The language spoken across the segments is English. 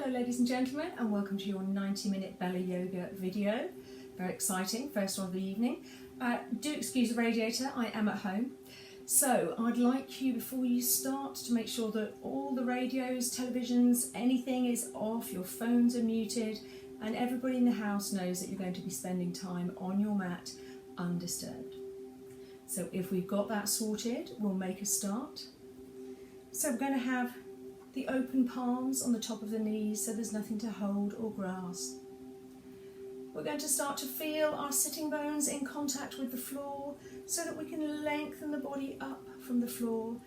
Hello ladies and gentlemen, and welcome to your 90-minute BellaYoga video. Very exciting, first one of the evening. Do excuse the radiator, I am at home. So I'd like you, before you start, to make sure that all the radios, televisions, anything is off, your phones are muted, and everybody in the house knows that you're going to be spending time on your mat undisturbed. So if we've got that sorted, we'll make a start. So we're going to have the open palms on the top of the knees so there's nothing to hold or grasp. We're going to start to feel our sitting bones in contact with the floor so that we can lengthen the body up from the floor.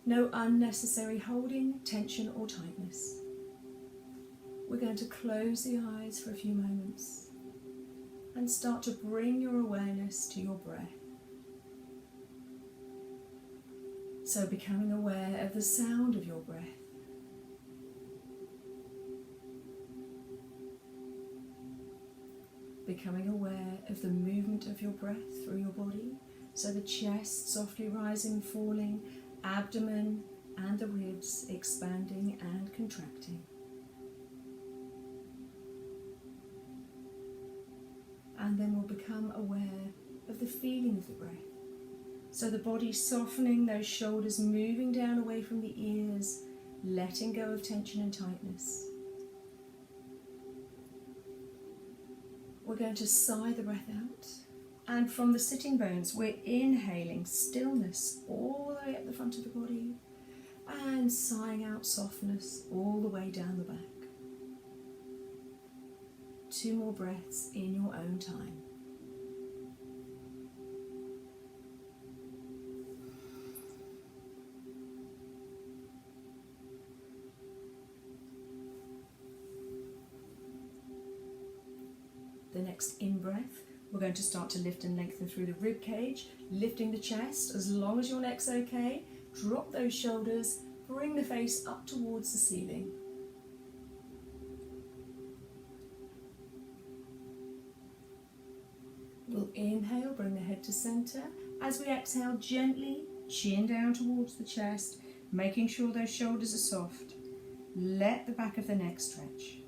No unnecessary holding, tension or tightness. We're going to close the eyes for a few moments and start to bring your awareness to your breath. So becoming aware of the sound of your breath. Becoming aware of the movement of your breath through your body, so the chest softly rising, falling, abdomen and the ribs expanding and contracting. And then we'll become aware of the feeling of the breath. So the body softening, those shoulders moving down away from the ears, letting go of tension and tightness. We're going to sigh the breath out, and from the sitting bones we're inhaling stillness all the way up the front of the body and sighing out softness all the way down the back. 2 more breaths in your own time. The next in-breath, we're going to start to lift and lengthen through the rib cage, lifting the chest as long as your neck's okay. Drop those shoulders, bring the face up towards the ceiling. We'll inhale, bring the head to center. As we exhale, gently chin down towards the chest, making sure those shoulders are soft. Let the back of the neck stretch.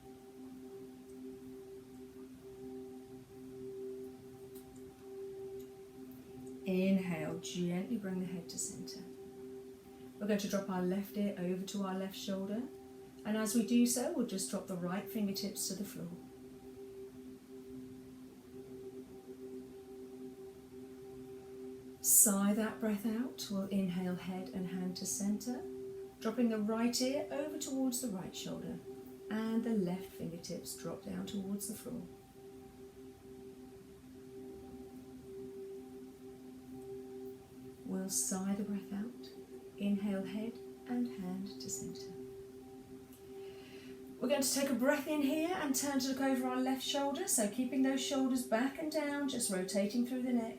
Inhale, gently bring the head to center. We're going to drop our left ear over to our left shoulder, and as we do so, we'll just drop the right fingertips to the floor. Sigh that breath out. We'll inhale, head and hand to center, dropping the right ear over towards the right shoulder, and the left fingertips drop down towards the floor. We'll sigh the breath out, inhale head and hand to centre. We're going to take a breath in here and turn to look over our left shoulder, so keeping those shoulders back and down, just rotating through the neck.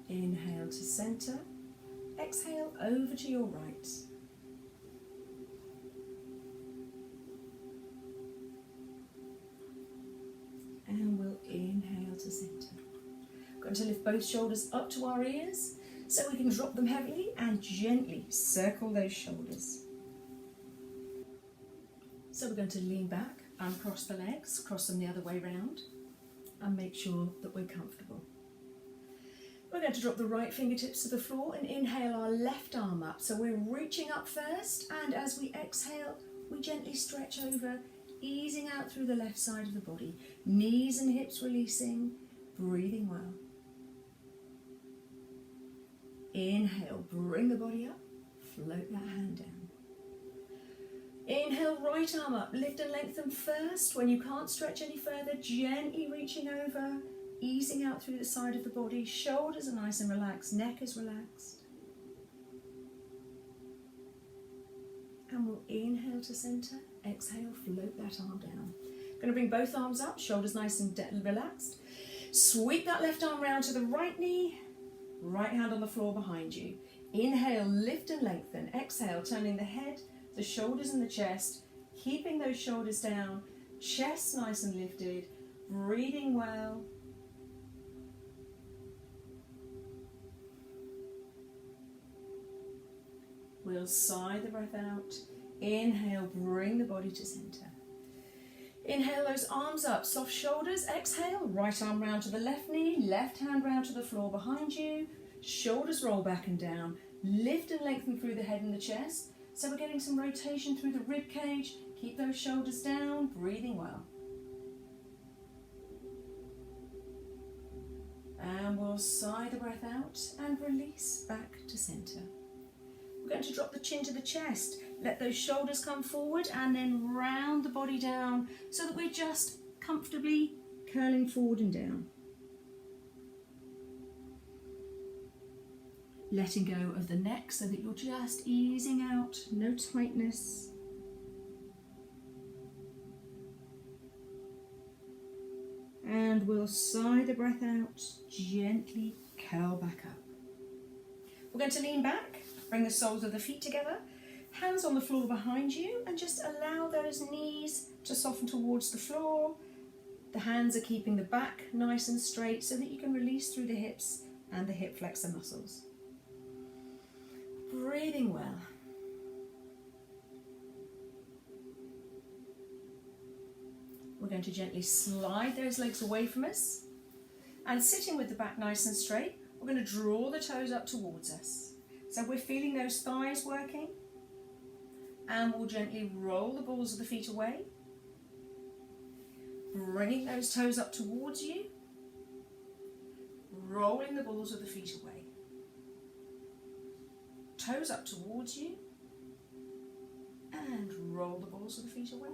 Inhale to centre, exhale over to your right. And we'll inhale to centre. We're going to lift both shoulders up to our ears so we can drop them heavily and gently circle those shoulders. So we're going to lean back, uncross the legs, cross them the other way round, and make sure that we're comfortable. We're going to drop the right fingertips to the floor and inhale our left arm up. So we're reaching up first, and as we exhale, we gently stretch over, easing out through the left side of the body. Knees and hips releasing, breathing well. Inhale, bring the body up, float that hand down. Inhale, right arm up, lift and lengthen first. When you can't stretch any further, gently reaching over, easing out through the side of the body. Shoulders are nice and relaxed, neck is relaxed. And we'll inhale to center, exhale, float that arm down. Going to bring both arms up, shoulders nice and relaxed. Sweep that left arm round to the right knee, right hand on the floor behind you. Inhale, lift and lengthen. Exhale, turning the head, the shoulders and the chest, keeping those shoulders down, chest nice and lifted, breathing well. We'll sigh the breath out. Inhale, bring the body to centre. Inhale those arms up, soft shoulders. Exhale, right arm round to the left knee, left hand round to the floor behind you. Shoulders roll back and down. Lift and lengthen through the head and the chest. So we're getting some rotation through the rib cage. Keep those shoulders down, breathing well. And we'll sigh the breath out and release back to centre. We're going to drop the chin to the chest. Let those shoulders come forward and then round the body down so that we're just comfortably curling forward and down. Letting go of the neck so that you're just easing out, no tightness. And we'll sigh the breath out, gently curl back up. We're going to lean back, bring the soles of the feet together, hands on the floor behind you, and just allow those knees to soften towards the floor. The hands are keeping the back nice and straight so that you can release through the hips and the hip flexor muscles. Breathing well. We're going to gently slide those legs away from us, and sitting with the back nice and straight, we're going to draw the toes up towards us. So we're feeling those thighs working, and we'll gently roll the balls of the feet away, bringing those toes up towards you, rolling the balls of the feet away. Toes up towards you, and roll the balls of the feet away.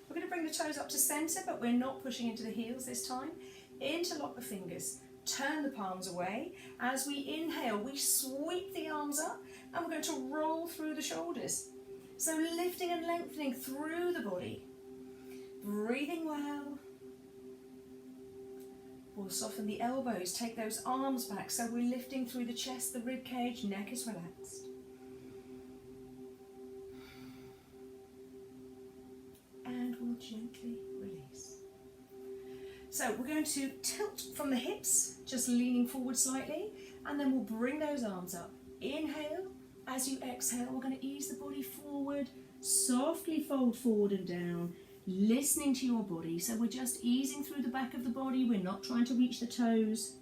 We're going to bring the toes up to centre, but we're not pushing into the heels this time. Interlock the fingers, turn the palms away. As we inhale, we sweep the arms up, and we're going to roll through the shoulders. So lifting and lengthening through the body. Breathing well. We'll soften the elbows, take those arms back, so we're lifting through the chest, the rib cage, neck is relaxed. And we'll gently release. So we're going to tilt from the hips, just leaning forward slightly, and then we'll bring those arms up. Inhale. As you exhale, we're going to ease the body forward, softly fold forward and down, listening to your body. So we're just easing through the back of the body, we're not trying to reach the toes.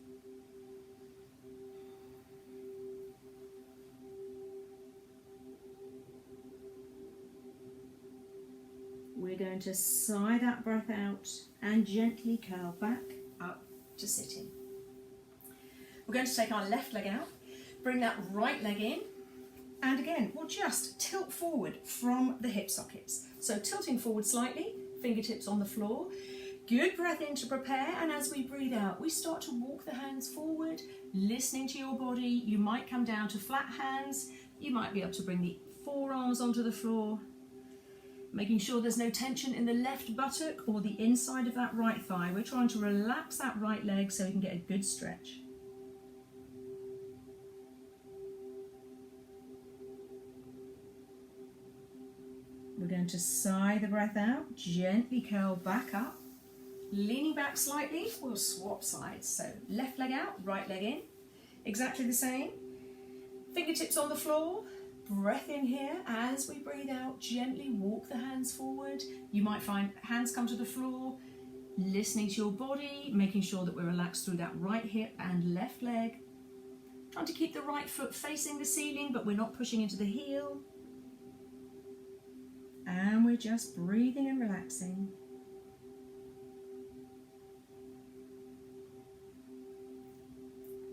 We're going to sigh that breath out and gently curl back up to sitting. We're going to take our left leg out, bring that right leg in, and again, we'll just tilt forward from the hip sockets. So tilting forward slightly, fingertips on the floor. Good breath in to prepare, and as we breathe out, we start to walk the hands forward, listening to your body. You might come down to flat hands. You might be able to bring the forearms onto the floor, making sure there's no tension in the left buttock or the inside of that right thigh. We're trying to relax that right leg so we can get a good stretch. We're going to sigh the breath out, gently curl back up. Leaning back slightly, we'll swap sides. So left leg out, right leg in. Exactly the same. Fingertips on the floor. Breath in here. As we breathe out, gently walk the hands forward. You might find hands come to the floor. Listening to your body, making sure that we're relaxed through that right hip and left leg. Trying to keep the right foot facing the ceiling, but we're not pushing into the heel. And we're just breathing and relaxing.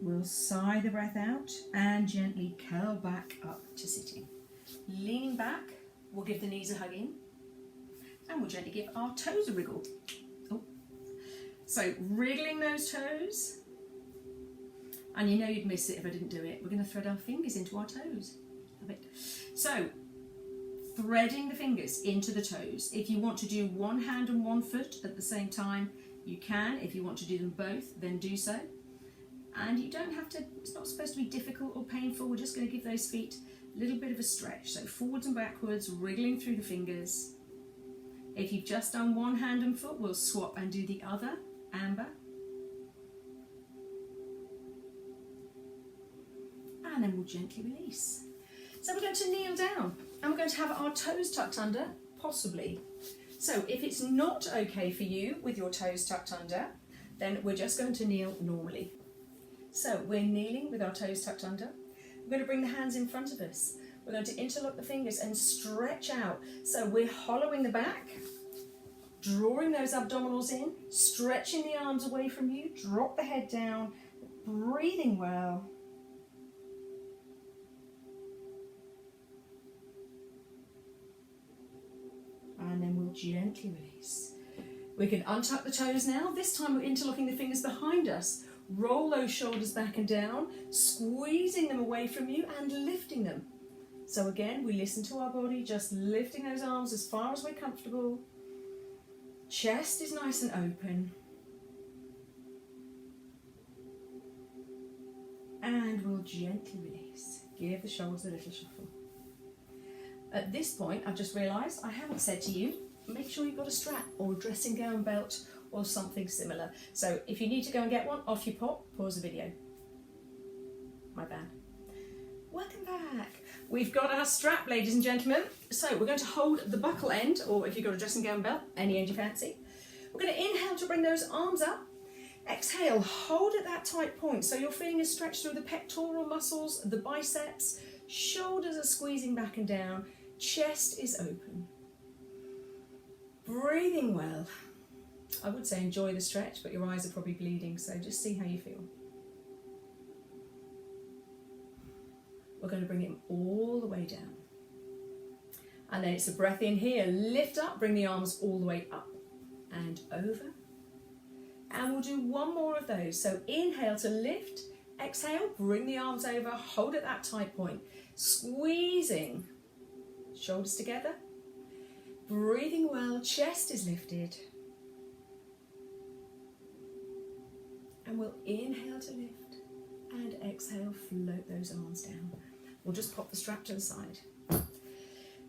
We'll sigh the breath out and gently curl back up to sitting. Leaning back, we'll give the knees a hug in, and we'll gently give our toes a wriggle. Oh. So wriggling those toes, and you know you'd miss it if I didn't do it. We're going to thread our fingers into our toes. Love it. So threading the fingers into the toes. If you want to do one hand and one foot at the same time, you can. If you want to do them both, then do so. And you don't have to, it's not supposed to be difficult or painful. We're just going to give those feet a little bit of a stretch. So forwards and backwards, wriggling through the fingers. If you've just done one hand and foot, we'll swap and do the other, amber. And then we'll gently release. So we're going to kneel down and we're going to have our toes tucked under, possibly. So if it's not okay for you with your toes tucked under, then we're just going to kneel normally. So we're kneeling with our toes tucked under. We're going to bring the hands in front of us. We're going to interlock the fingers and stretch out. So we're hollowing the back, drawing those abdominals in, stretching the arms away from you, drop the head down, breathing well. And then we'll gently release. We can untuck the toes now. This time we're interlocking the fingers behind us. Roll those shoulders back and down, squeezing them away from you and lifting them. So again, we listen to our body, just lifting those arms as far as we're comfortable. Chest is nice and open. And we'll gently release. Give the shoulders a little shuffle. At this point, I've just realised I haven't said to you, make sure you've got a strap or a dressing gown belt or something similar. So if you need to go and get one, off you pop, pause the video. My bad. Welcome back. We've got our strap, ladies and gentlemen. So we're going to hold the buckle end, or if you've got a dressing gown belt, any end you fancy. We're going to inhale to bring those arms up. Exhale, hold at that tight point. So you're feeling a stretch through the pectoral muscles, the biceps, shoulders are squeezing back and down, chest is open. Breathing well. I would say enjoy the stretch, but your eyes are probably bleeding, so just see how you feel. We're going to bring it all the way down. And then it's a breath in here, lift up, bring the arms all the way up and over. And we'll do one more of those. So inhale to lift, exhale, bring the arms over, hold at that tight point, squeezing, shoulders together, breathing well, chest is lifted. And we'll inhale to lift and exhale, float those arms down. We'll just pop the strap to the side.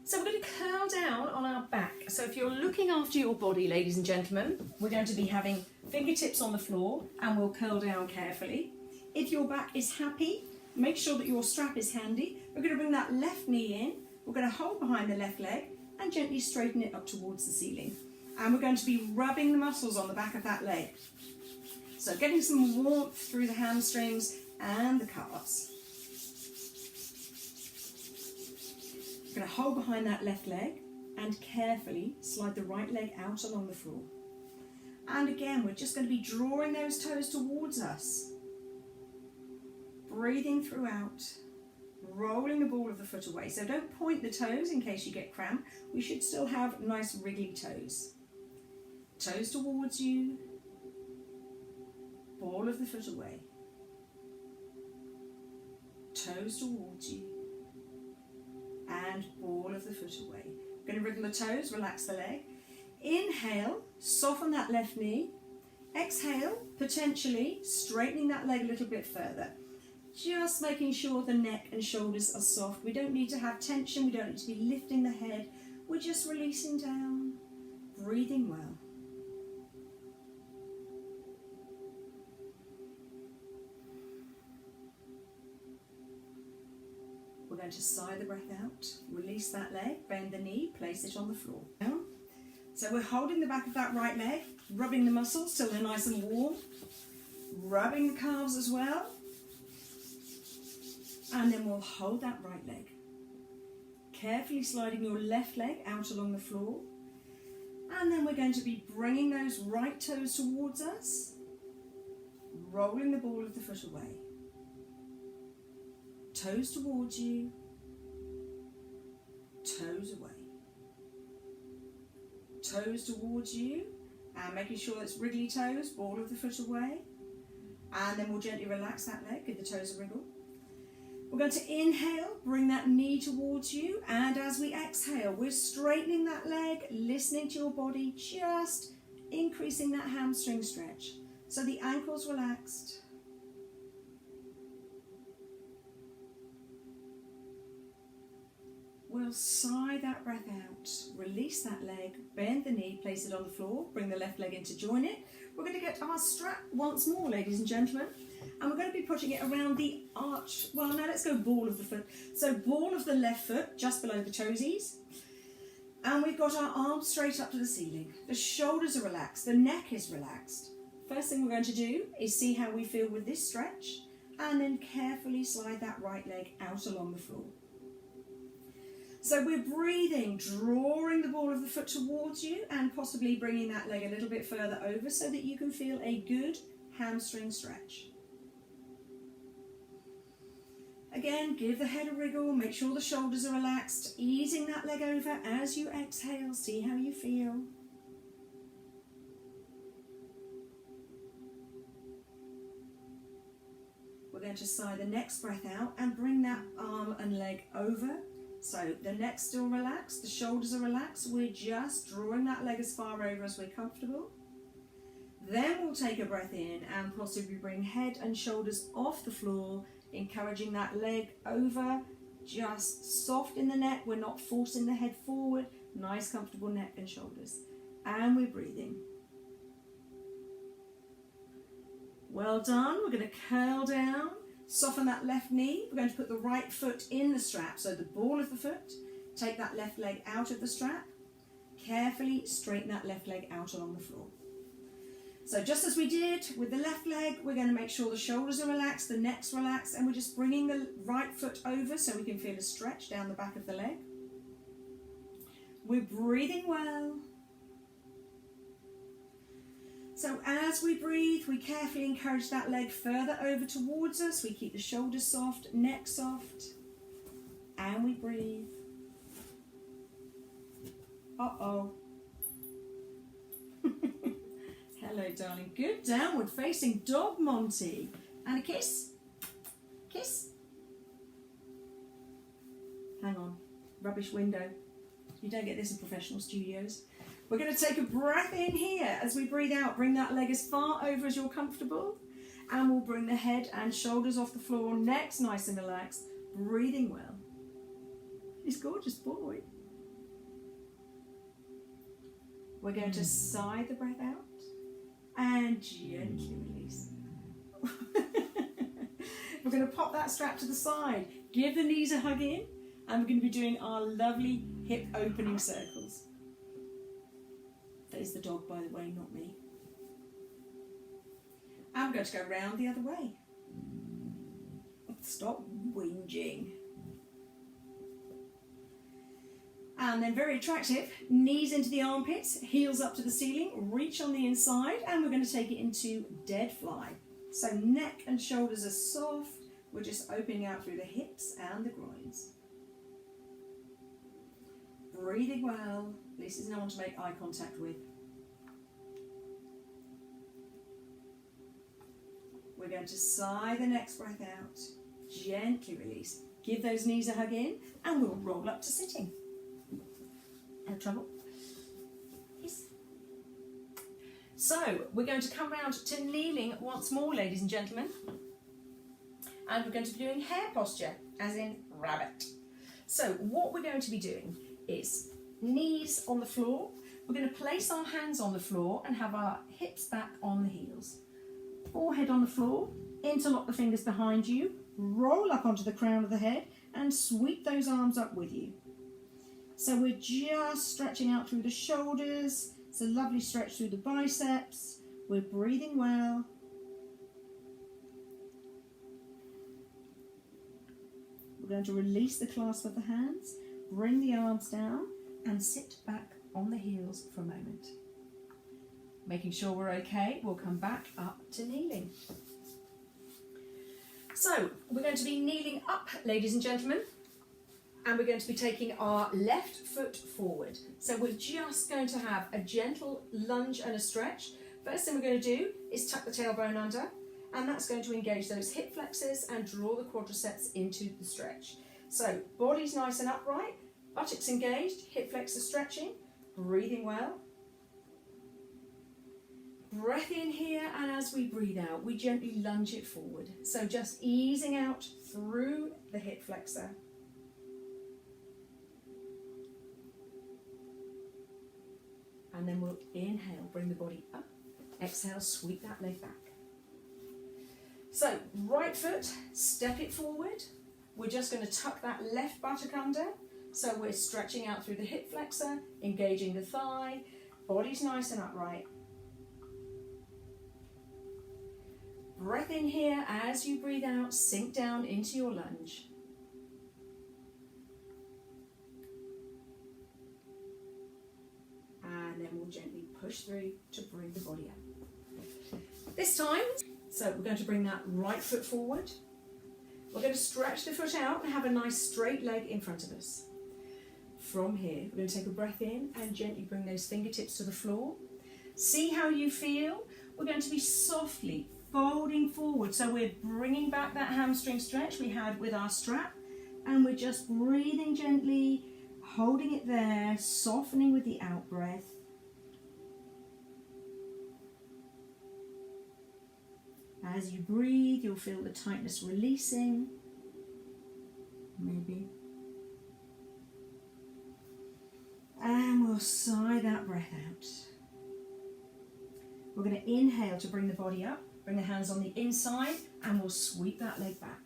So we're going to curl down on our back. So if you're looking after your body, ladies and gentlemen, we're going to be having fingertips on the floor and we'll curl down carefully. If your back is happy, make sure that your strap is handy. We're going to bring that left knee in. We're going to hold behind the left leg and gently straighten it up towards the ceiling. And we're going to be rubbing the muscles on the back of that leg. So getting some warmth through the hamstrings and the calves. We're going to hold behind that left leg and carefully slide the right leg out along the floor. And again, we're just going to be drawing those toes towards us. Breathing throughout, rolling the ball of the foot away. So don't point the toes in case you get cramp. We should still have nice wriggly toes. Toes towards you, ball of the foot away. Toes towards you, and ball of the foot away. We're going to wriggle the toes, relax the leg. Inhale, soften that left knee. Exhale, potentially straightening that leg a little bit further. Just making sure the neck and shoulders are soft. We don't need to have tension, we don't need to be lifting the head. We're just releasing down, breathing well. We're going to sigh the breath out, release that leg, bend the knee, place it on the floor. So we're holding the back of that right leg, rubbing the muscles till they're nice and warm, rubbing the calves as well, and then we'll hold that right leg. Carefully sliding your left leg out along the floor, and then we're going to be bringing those right toes towards us, rolling the ball of the foot away. Toes towards you, toes away. Toes towards you, and making sure it's wriggly toes, ball of the foot away. And then we'll gently relax that leg, give the toes a wriggle. We're going to inhale, bring that knee towards you, and as we exhale, we're straightening that leg, listening to your body, just increasing that hamstring stretch. So the ankle's relaxed. We'll sigh that breath out, release that leg, bend the knee, place it on the floor, bring the left leg in to join it. We're going to get our strap once more, ladies and gentlemen. And we're going to be putting it around the arch. Well, now let's go ball of the foot. So ball of the left foot, just below the toesies. And we've got our arms straight up to the ceiling. The shoulders are relaxed, the neck is relaxed. First thing we're going to do is see how we feel with this stretch, and then carefully slide that right leg out along the floor. So we're breathing, drawing the ball of the foot towards you and possibly bringing that leg a little bit further over so that you can feel a good hamstring stretch. Again, give the head a wriggle, make sure the shoulders are relaxed, easing that leg over as you exhale, see how you feel. We're going to sigh the next breath out and bring that arm and leg over. So the neck's still relaxed, the shoulders are relaxed, we're just drawing that leg as far over as we're comfortable. Then we'll take a breath in and possibly bring head and shoulders off the floor, encouraging that leg over, just soft in the neck, we're not forcing the head forward, nice comfortable neck and shoulders. And we're breathing. Well done, we're going to curl down. Soften that left knee. We're going to put the right foot in the strap, so the ball of the foot. Take that left leg out of the strap. Carefully straighten that left leg out along the floor. So just as we did with the left leg, we're going to make sure the shoulders are relaxed, the neck's relaxed, and we're just bringing the right foot over so we can feel a stretch down the back of the leg. We're breathing well. So as we breathe, we carefully encourage that leg further over towards us. We keep the shoulders soft, neck soft, and we breathe. Uh-oh. Hello, darling. Good downward facing dog, Monty. And a kiss. Kiss. Hang on. Rubbish window. You don't get this in professional studios. We're going to take a breath in here. As we breathe out, bring that leg as far over as you're comfortable. And we'll bring the head and shoulders off the floor. Neck's nice and relaxed. Breathing well. He's a gorgeous boy. We're going to sigh the breath out and gently release. We're going to pop that strap to the side. Give the knees a hug in. And we're going to be doing our lovely hip opening circles. That is the dog, by the way, not me. I'm going to go round the other way. Stop whinging. And then very attractive, knees into the armpits, heels up to the ceiling, reach on the inside, and we're going to take it into dead fly. So neck and shoulders are soft, we're just opening out through the hips and the groins. Breathing well. Lisa's no one to make eye contact with. We're going to sigh the next breath out. Gently release. Give those knees a hug in and we'll roll up to sitting. No trouble. Yes. So we're going to come round to kneeling once more, ladies and gentlemen. And we're going to be doing hare posture, as in rabbit. So what we're going to be doing is knees on the floor. We're going to place our hands on the floor and have our hips back on the heels. Forehead on the floor, interlock the fingers behind you, roll up onto the crown of the head and sweep those arms up with you. So we're just stretching out through the shoulders. It's a lovely stretch through the biceps. We're breathing well. We're going to release the clasp of the hands, bring the arms down and sit back on the heels for a moment. Making sure we're okay, we'll come back up to kneeling. So we're going to be kneeling up, ladies and gentlemen, and we're going to be taking our left foot forward. So we're just going to have a gentle lunge and a stretch. First thing we're going to do is tuck the tailbone under, and that's going to engage those hip flexors and draw the quadriceps into the stretch. So body's nice and upright, buttocks engaged, hip flexors stretching, breathing well. Breath in here, and as we breathe out, we gently lunge it forward. So just easing out through the hip flexor. And then we'll inhale, bring the body up. Exhale, sweep that leg back. So right foot, step it forward. We're just going to tuck that left buttock under. So we're stretching out through the hip flexor, engaging the thigh, body's nice and upright. Breath in here. As you breathe out, sink down into your lunge. And then we'll gently push through to bring the body up. This time, so we're going to bring that right foot forward. We're going to stretch the foot out and have a nice straight leg in front of us. From here, we're going to take a breath in and gently bring those fingertips to the floor. See how you feel. We're going to be softly folding forward. So we're bringing back that hamstring stretch we had with our strap, and we're just breathing gently, holding it there, softening with the out breath. As you breathe, you'll feel the tightness releasing. Maybe. And we'll sigh that breath out. We're going to inhale to bring the body up, bring the hands on the inside, and we'll sweep that leg back.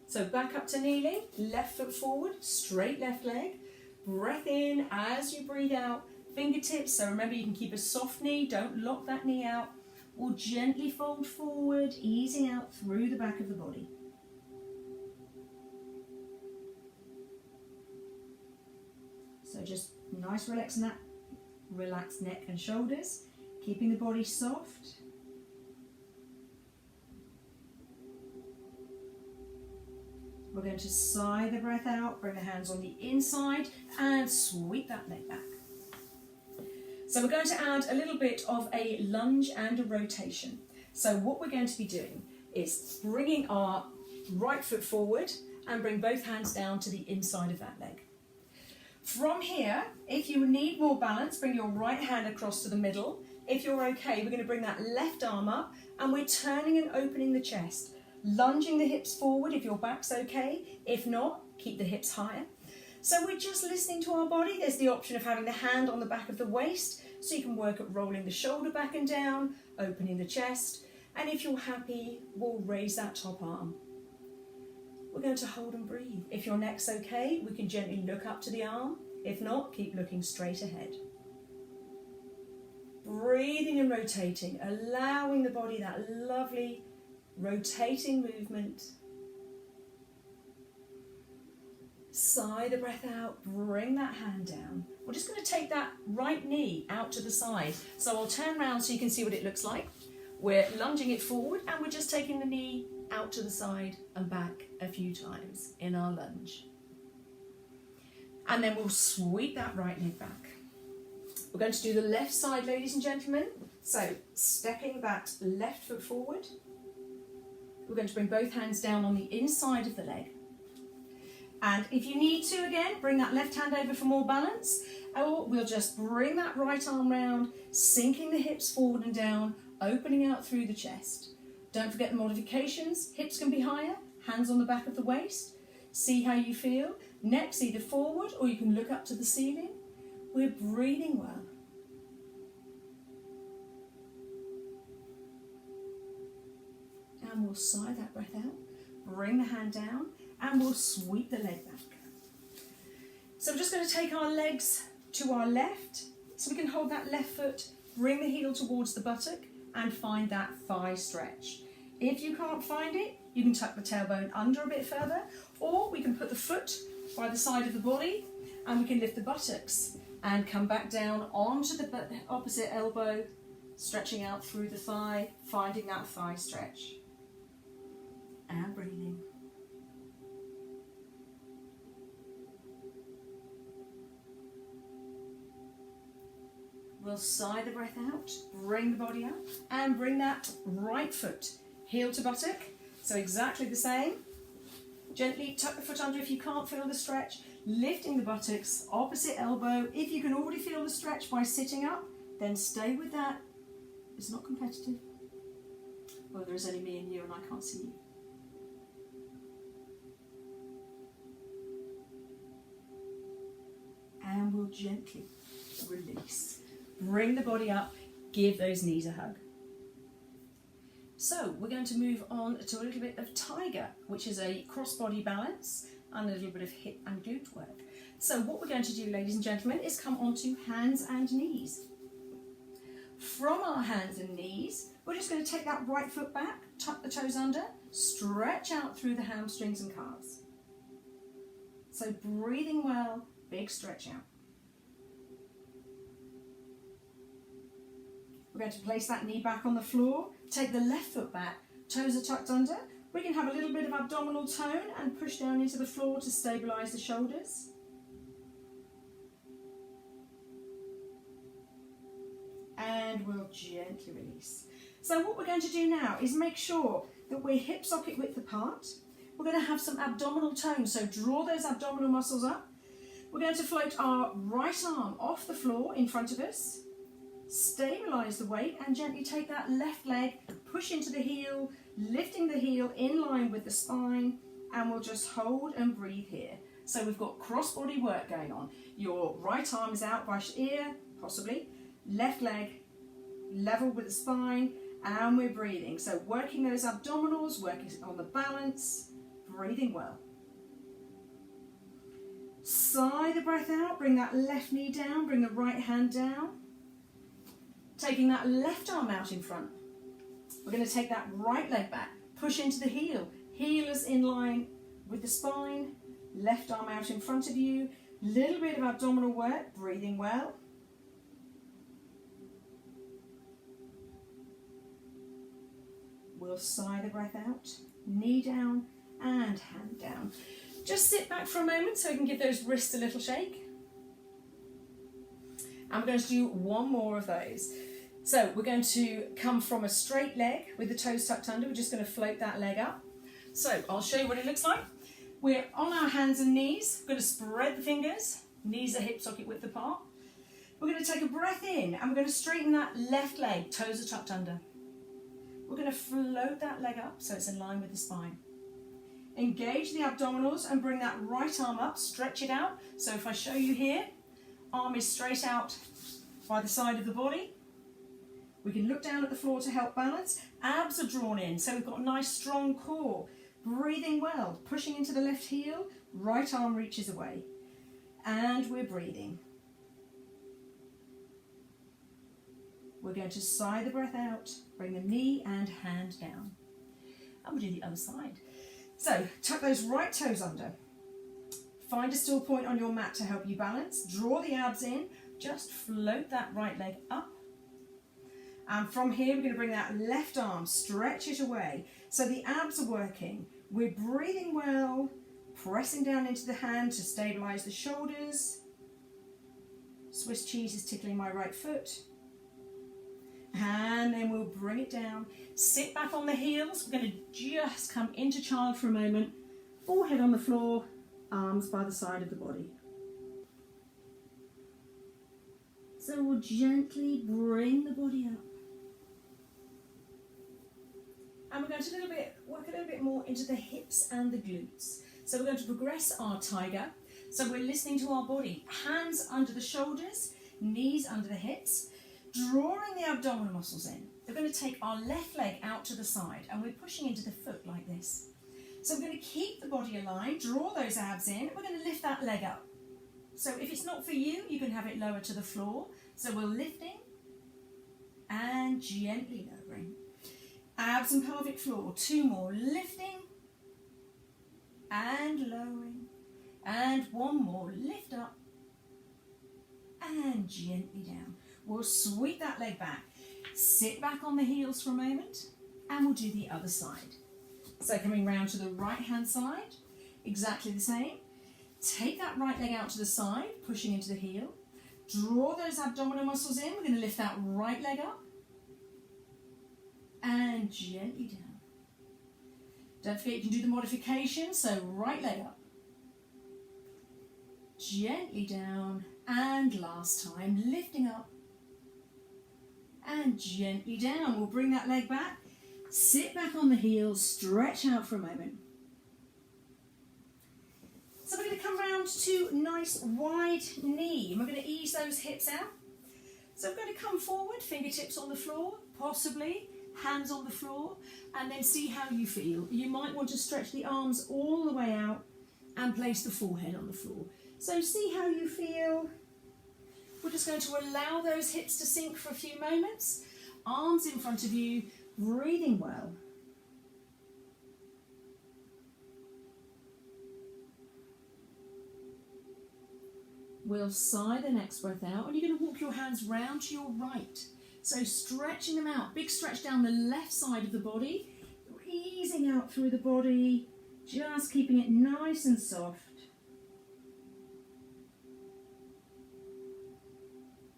So back up to kneeling, left foot forward, straight left leg. Breath in as you breathe out, fingertips. So remember, you can keep a soft knee, don't lock that knee out. We'll gently fold forward, easing out through the back of the body. So just nice relaxed neck and shoulders, keeping the body soft. We're going to sigh the breath out, bring the hands on the inside and sweep that leg back. So we're going to add a little bit of a lunge and a rotation. So what we're going to be doing is bringing our right foot forward and bring both hands down to the inside of that leg. From here, if you need more balance, bring your right hand across to the middle. If you're okay, we're going to bring that left arm up and we're turning and opening the chest, lunging the hips forward if your back's okay. If not, keep the hips higher. So we're just listening to our body. There's the option of having the hand on the back of the waist, so you can work at rolling the shoulder back and down, opening the chest. And if you're happy, we'll raise that top arm. We're going to hold and breathe. If your neck's okay, we can gently look up to the arm. If not, keep looking straight ahead. Breathing and rotating, allowing the body that lovely rotating movement. Sigh the breath out, bring that hand down. We're just going to take that right knee out to the side. So I'll turn around so you can see what it looks like. We're lunging it forward and we're just taking the knee out to the side and back a few times in our lunge. And then we'll sweep that right leg back. We're going to do the left side, ladies and gentlemen. So stepping that left foot forward. We're going to bring both hands down on the inside of the leg. And if you need to, again, bring that left hand over for more balance, or we'll just bring that right arm round, sinking the hips forward and down, opening out through the chest. Don't forget the modifications. Hips can be higher, hands on the back of the waist. See how you feel. Neck's either forward or you can look up to the ceiling. We're breathing well. And we'll sigh that breath out, bring the hand down, and we'll sweep the leg back. So we're just going to take our legs to our left, so we can hold that left foot, bring the heel towards the buttock, and find that thigh stretch. If you can't find it, you can tuck the tailbone under a bit further, or we can put the foot by the side of the body, and we can lift the buttocks and come back down onto the opposite elbow, stretching out through the thigh, finding that thigh stretch. And breathing. We'll sigh the breath out, bring the body up, and bring that right foot, heel to buttock. So exactly the same. Gently tuck the foot under if you can't feel the stretch, lifting the buttocks, opposite elbow. If you can already feel the stretch by sitting up, then stay with that. It's not competitive. Well, there's only me and you and I can't see you. And we'll gently release. Bring the body up, give those knees a hug. So we're going to move on to a little bit of tiger, which is a cross-body balance and a little bit of hip and glute work. So what we're going to do, ladies and gentlemen, is come onto hands and knees. From our hands and knees, we're just going to take that right foot back, tuck the toes under, stretch out through the hamstrings and calves. So breathing well, big stretch out. We're going to place that knee back on the floor, take the left foot back, toes are tucked under. We can have a little bit of abdominal tone and push down into the floor to stabilise the shoulders. And we'll gently release. So what we're going to do now is make sure that we're hip socket width apart. We're going to have some abdominal tone, so draw those abdominal muscles up. We're going to float our right arm off the floor in front of us, stabilise the weight and gently take that left leg, push into the heel, lifting the heel in line with the spine, and we'll just hold and breathe here. So we've got cross-body work going on. Your right arm is out by ear, possibly, left leg level with the spine, and we're breathing. So working those abdominals, working on the balance, breathing well. Sigh the breath out, bring that left knee down, bring the right hand down. Taking that left arm out in front. We're going to take that right leg back, push into the heel. Heel is in line with the spine, left arm out in front of you. Little bit of abdominal work, breathing well. We'll sigh the breath out, knee down and hand down. Just sit back for a moment so we can give those wrists a little shake. And we're going to do one more of those. So we're going to come from a straight leg with the toes tucked under. We're just going to float that leg up. So I'll show you what it looks like. We're on our hands and knees. We're going to spread the fingers. Knees are hip socket width apart. We're going to take a breath in and we're going to straighten that left leg. Toes are tucked under. We're going to float that leg up so it's in line with the spine. Engage the abdominals and bring that right arm up. Stretch it out. So if I show you here, arm is straight out by the side of the body. We can look down at the floor to help balance. Abs are drawn in, so we've got a nice strong core. Breathing well, pushing into the left heel, right arm reaches away. And we're breathing. We're going to sigh the breath out, bring the knee and hand down. And we'll do the other side. So tuck those right toes under. Find a still point on your mat to help you balance. Draw the abs in, just float that right leg up. And from here, we're going to bring that left arm, stretch it away. So the abs are working. We're breathing well, pressing down into the hand to stabilise the shoulders. Swiss cheese is tickling my right foot. And then we'll bring it down. Sit back on the heels. We're going to just come into child for a moment. Forehead on the floor, arms by the side of the body. So we'll gently bring the body up. And we're going to work a little bit more into the hips and the glutes. So we're going to progress our tiger. So we're listening to our body. Hands under the shoulders, knees under the hips, drawing the abdominal muscles in. We're going to take our left leg out to the side and we're pushing into the foot like this. So we're going to keep the body aligned, draw those abs in. We're going to lift that leg up. So if it's not for you, you can have it lower to the floor. So we're lifting and gently lowering. Abs and pelvic floor, 2 more, lifting and lowering, and 1 more, lift up and gently down. We'll sweep that leg back, sit back on the heels for a moment, and we'll do the other side. So coming round to the right hand side, exactly the same. Take that right leg out to the side, pushing into the heel, draw those abdominal muscles in. We're going to lift that right leg up and gently down. Don't forget you can do the modification, so right leg up, gently down, and last time, lifting up and gently down. We'll bring that leg back, sit back on the heels, stretch out for a moment. So we're going to come round to nice wide knee, and we're going to ease those hips out. So we're going to come forward, fingertips on the floor, possibly hands on the floor, and then see how you feel. You might want to stretch the arms all the way out and place the forehead on the floor. So see how you feel. We're just going to allow those hips to sink for a few moments. Arms in front of you, breathing well. We'll sigh the next breath out, and you're going to walk your hands round to your right. So stretching them out, big stretch down the left side of the body, easing out through the body, just keeping it nice and soft.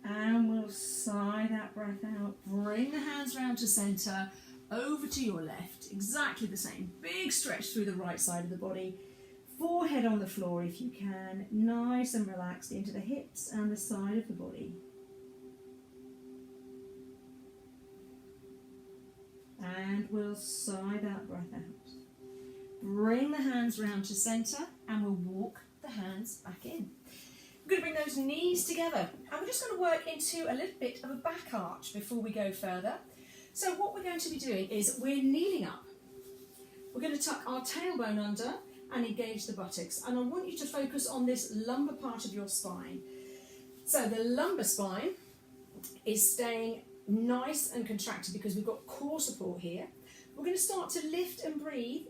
And we'll sigh that breath out. Bring the hands round to centre, over to your left, exactly the same. Big stretch through the right side of the body. Forehead on the floor if you can, nice and relaxed into the hips and the side of the body. And we'll sigh that breath out. Bring the hands round to centre and we'll walk the hands back in. We're going to bring those knees together and we're just going to work into a little bit of a back arch before we go further. So what we're going to be doing is we're kneeling up. We're going to tuck our tailbone under and engage the buttocks, and I want you to focus on this lumbar part of your spine. So the lumbar spine is staying nice and contracted because we've got core support here. We're going to start to lift and breathe.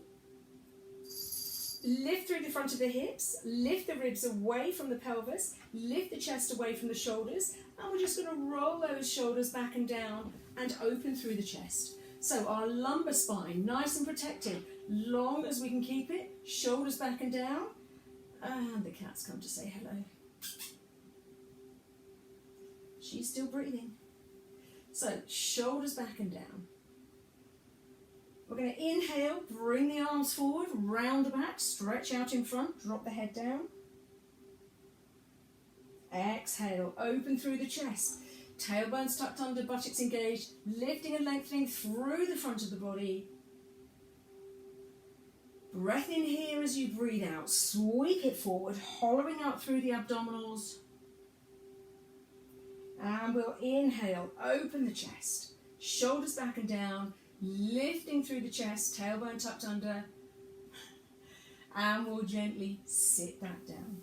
Lift through the front of the hips, lift the ribs away from the pelvis, lift the chest away from the shoulders, and we're just going to roll those shoulders back and down and open through the chest. So our lumbar spine, nice and protected, long as we can keep it, shoulders back and down, and the cat's come to say hello. She's still breathing. So shoulders back and down. We're going to inhale, bring the arms forward, round the back, stretch out in front, drop the head down. Exhale, open through the chest. Tailbones tucked under, buttocks engaged, lifting and lengthening through the front of the body. Breath in here as you breathe out. Sweep it forward, hollowing out through the abdominals. And we'll inhale, open the chest. Shoulders back and down, lifting through the chest, tailbone tucked under. And we'll gently sit back down.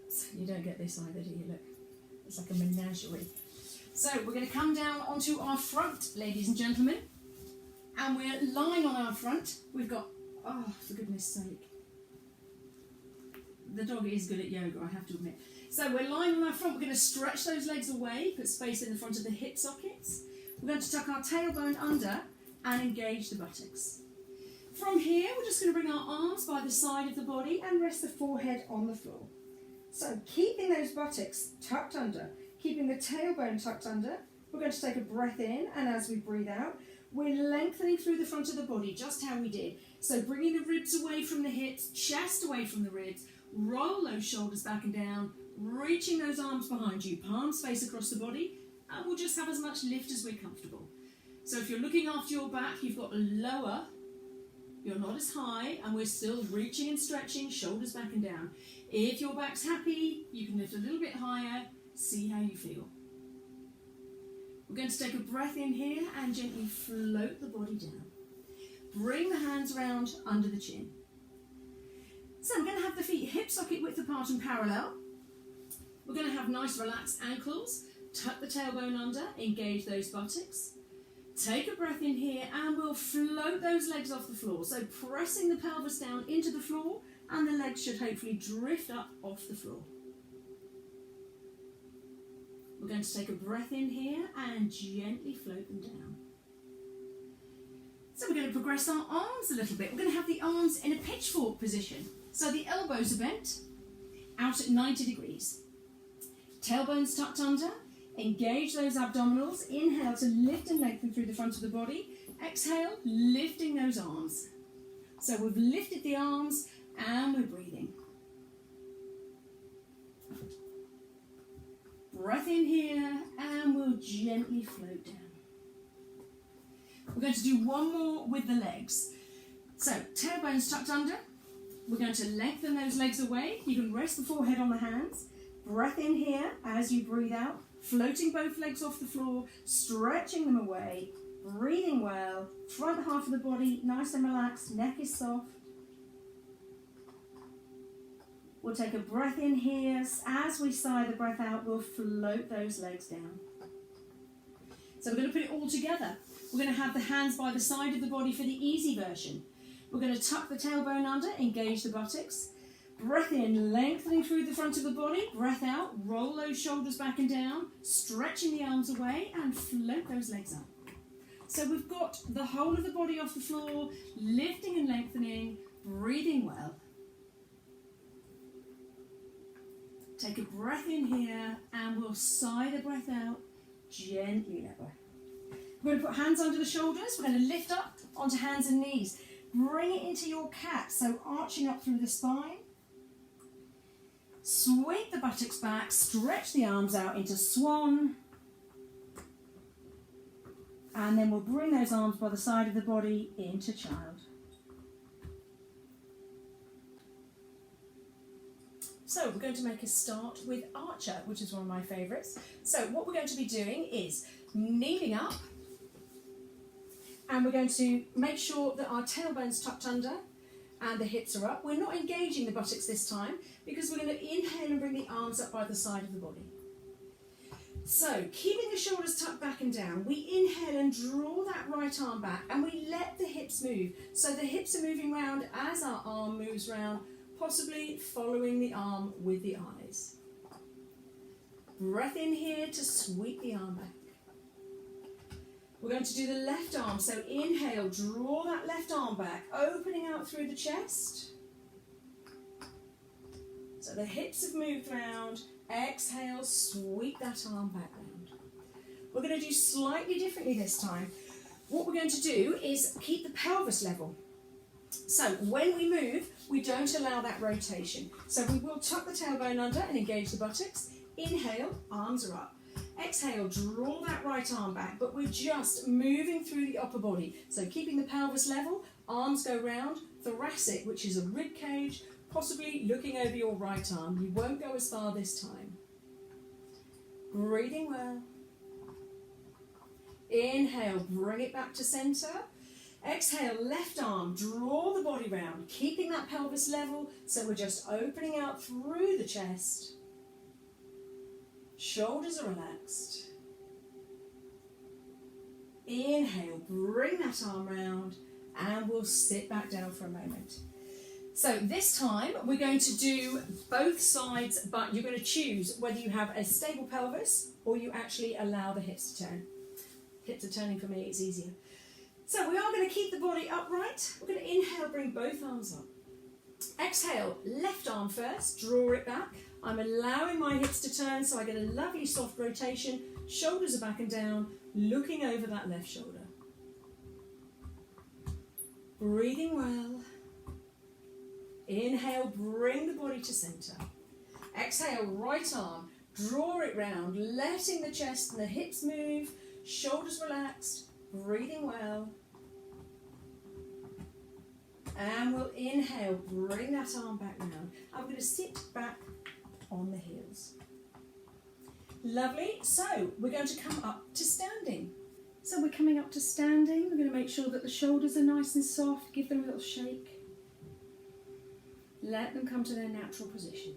So you don't get this either, do you? Look, it's like a menagerie. So we're going to come down onto our front, ladies and gentlemen. And we're lying on our front. We've got, oh, for goodness sake. The dog is good at yoga, I have to admit. So we're lying on our front. We're going to stretch those legs away, put space in the front of the hip sockets. We're going to tuck our tailbone under and engage the buttocks. From here, we're just going to bring our arms by the side of the body and rest the forehead on the floor. So keeping those buttocks tucked under, keeping the tailbone tucked under, we're going to take a breath in, and as we breathe out, we're lengthening through the front of the body, just how we did. So bringing the ribs away from the hips, chest away from the ribs, roll those shoulders back and down, reaching those arms behind you, palms face across the body, and we'll just have as much lift as we're comfortable. So if you're looking after your back, you've got lower, you're not as high, and we're still reaching and stretching, shoulders back and down. If your back's happy, you can lift a little bit higher, see how you feel. We're going to take a breath in here and gently float the body down. Bring the hands round under the chin. So we're going to have the feet hip socket width apart and parallel. We're going to have nice relaxed ankles. Tuck the tailbone under, engage those buttocks. Take a breath in here and we'll float those legs off the floor. So pressing the pelvis down into the floor, and the legs should hopefully drift up off the floor. We're going to take a breath in here and gently float them down. So we're going to progress our arms a little bit. We're going to have the arms in a pitchfork position. So the elbows are bent out at 90 degrees. Tailbones tucked under. Engage those abdominals. Inhale to lift and lengthen through the front of the body. Exhale, lifting those arms. So we've lifted the arms and we're breathing. Breath in here and we'll gently float down. We're going to do one more with the legs. So tailbones tucked under. We're going to lengthen those legs away. You can rest the forehead on the hands. Breath in here as you breathe out. floating both legs off the floor, stretching them away, breathing well, front half of the body nice and relaxed, neck is soft. We'll take a breath in here. As we sigh the breath out, we'll float those legs down. So we're going to put it all together. We're going to have the hands by the side of the body for the easy version. We're going to tuck the tailbone under, engage the buttocks. Breath in, lengthening through the front of the body. Breath out, roll those shoulders back and down, stretching the arms away and float those legs up. So we've got the whole of the body off the floor, lifting and lengthening, breathing well. Take a breath in here and we'll sigh the breath out, gently let go. We're going to put hands under the shoulders. We're going to lift up onto hands and knees. Bring it into your cat, so arching up through the spine. Sweep the buttocks back, stretch the arms out into swan. And then we'll bring those arms by the side of the body into child. So we're going to make a start with Archer, which is one of my favourites. So what we're going to be doing is kneeling up, and we're going to make sure that our tailbone's tucked under and the hips are up. We're not engaging the buttocks this time because we're going to inhale and bring the arms up by the side of the body. So keeping the shoulders tucked back and down, we inhale and draw that right arm back and we let the hips move. So the hips are moving round as our arm moves round, possibly following the arm with the eyes. Breath in here to sweep the arm back. We're going to do the left arm, so inhale, draw that left arm back, opening out through the chest. So the hips have moved round, exhale, sweep that arm back round. We're going to do slightly differently this time. What we're going to do is keep the pelvis level. So when we move, we don't allow that rotation. So we will tuck the tailbone under and engage the buttocks. Inhale, arms are up. Exhale, draw that right arm back, but we're just moving through the upper body. So keeping the pelvis level, arms go round, thoracic, which is a rib cage, possibly looking over your right arm. You won't go as far this time. Breathing well. Inhale, bring it back to centre. Exhale, left arm, draw the body round, keeping that pelvis level, so we're just opening out through the chest. Shoulders are relaxed. Inhale, bring that arm round, and we'll sit back down for a moment. So this time we're going to do both sides, but you're going to choose whether you have a stable pelvis or you actually allow the hips to turn. Hips are turning for me, it's easier. So we are going to keep the body upright. We're going to inhale, bring both arms up. Exhale, left arm first, draw it back. I'm allowing my hips to turn so I get a lovely soft rotation. Shoulders are back and down, looking over that left shoulder. Breathing well. Inhale, bring the body to centre. Exhale, right arm, draw it round, letting the chest and the hips move, shoulders relaxed, breathing well. And we'll inhale, bring that arm back round. I'm going to sit back on the heels. Lovely. So we're going to come up to standing. So we're coming up to standing. We're going to make sure that the shoulders are nice and soft. Give them a little shake. Let them come to their natural position.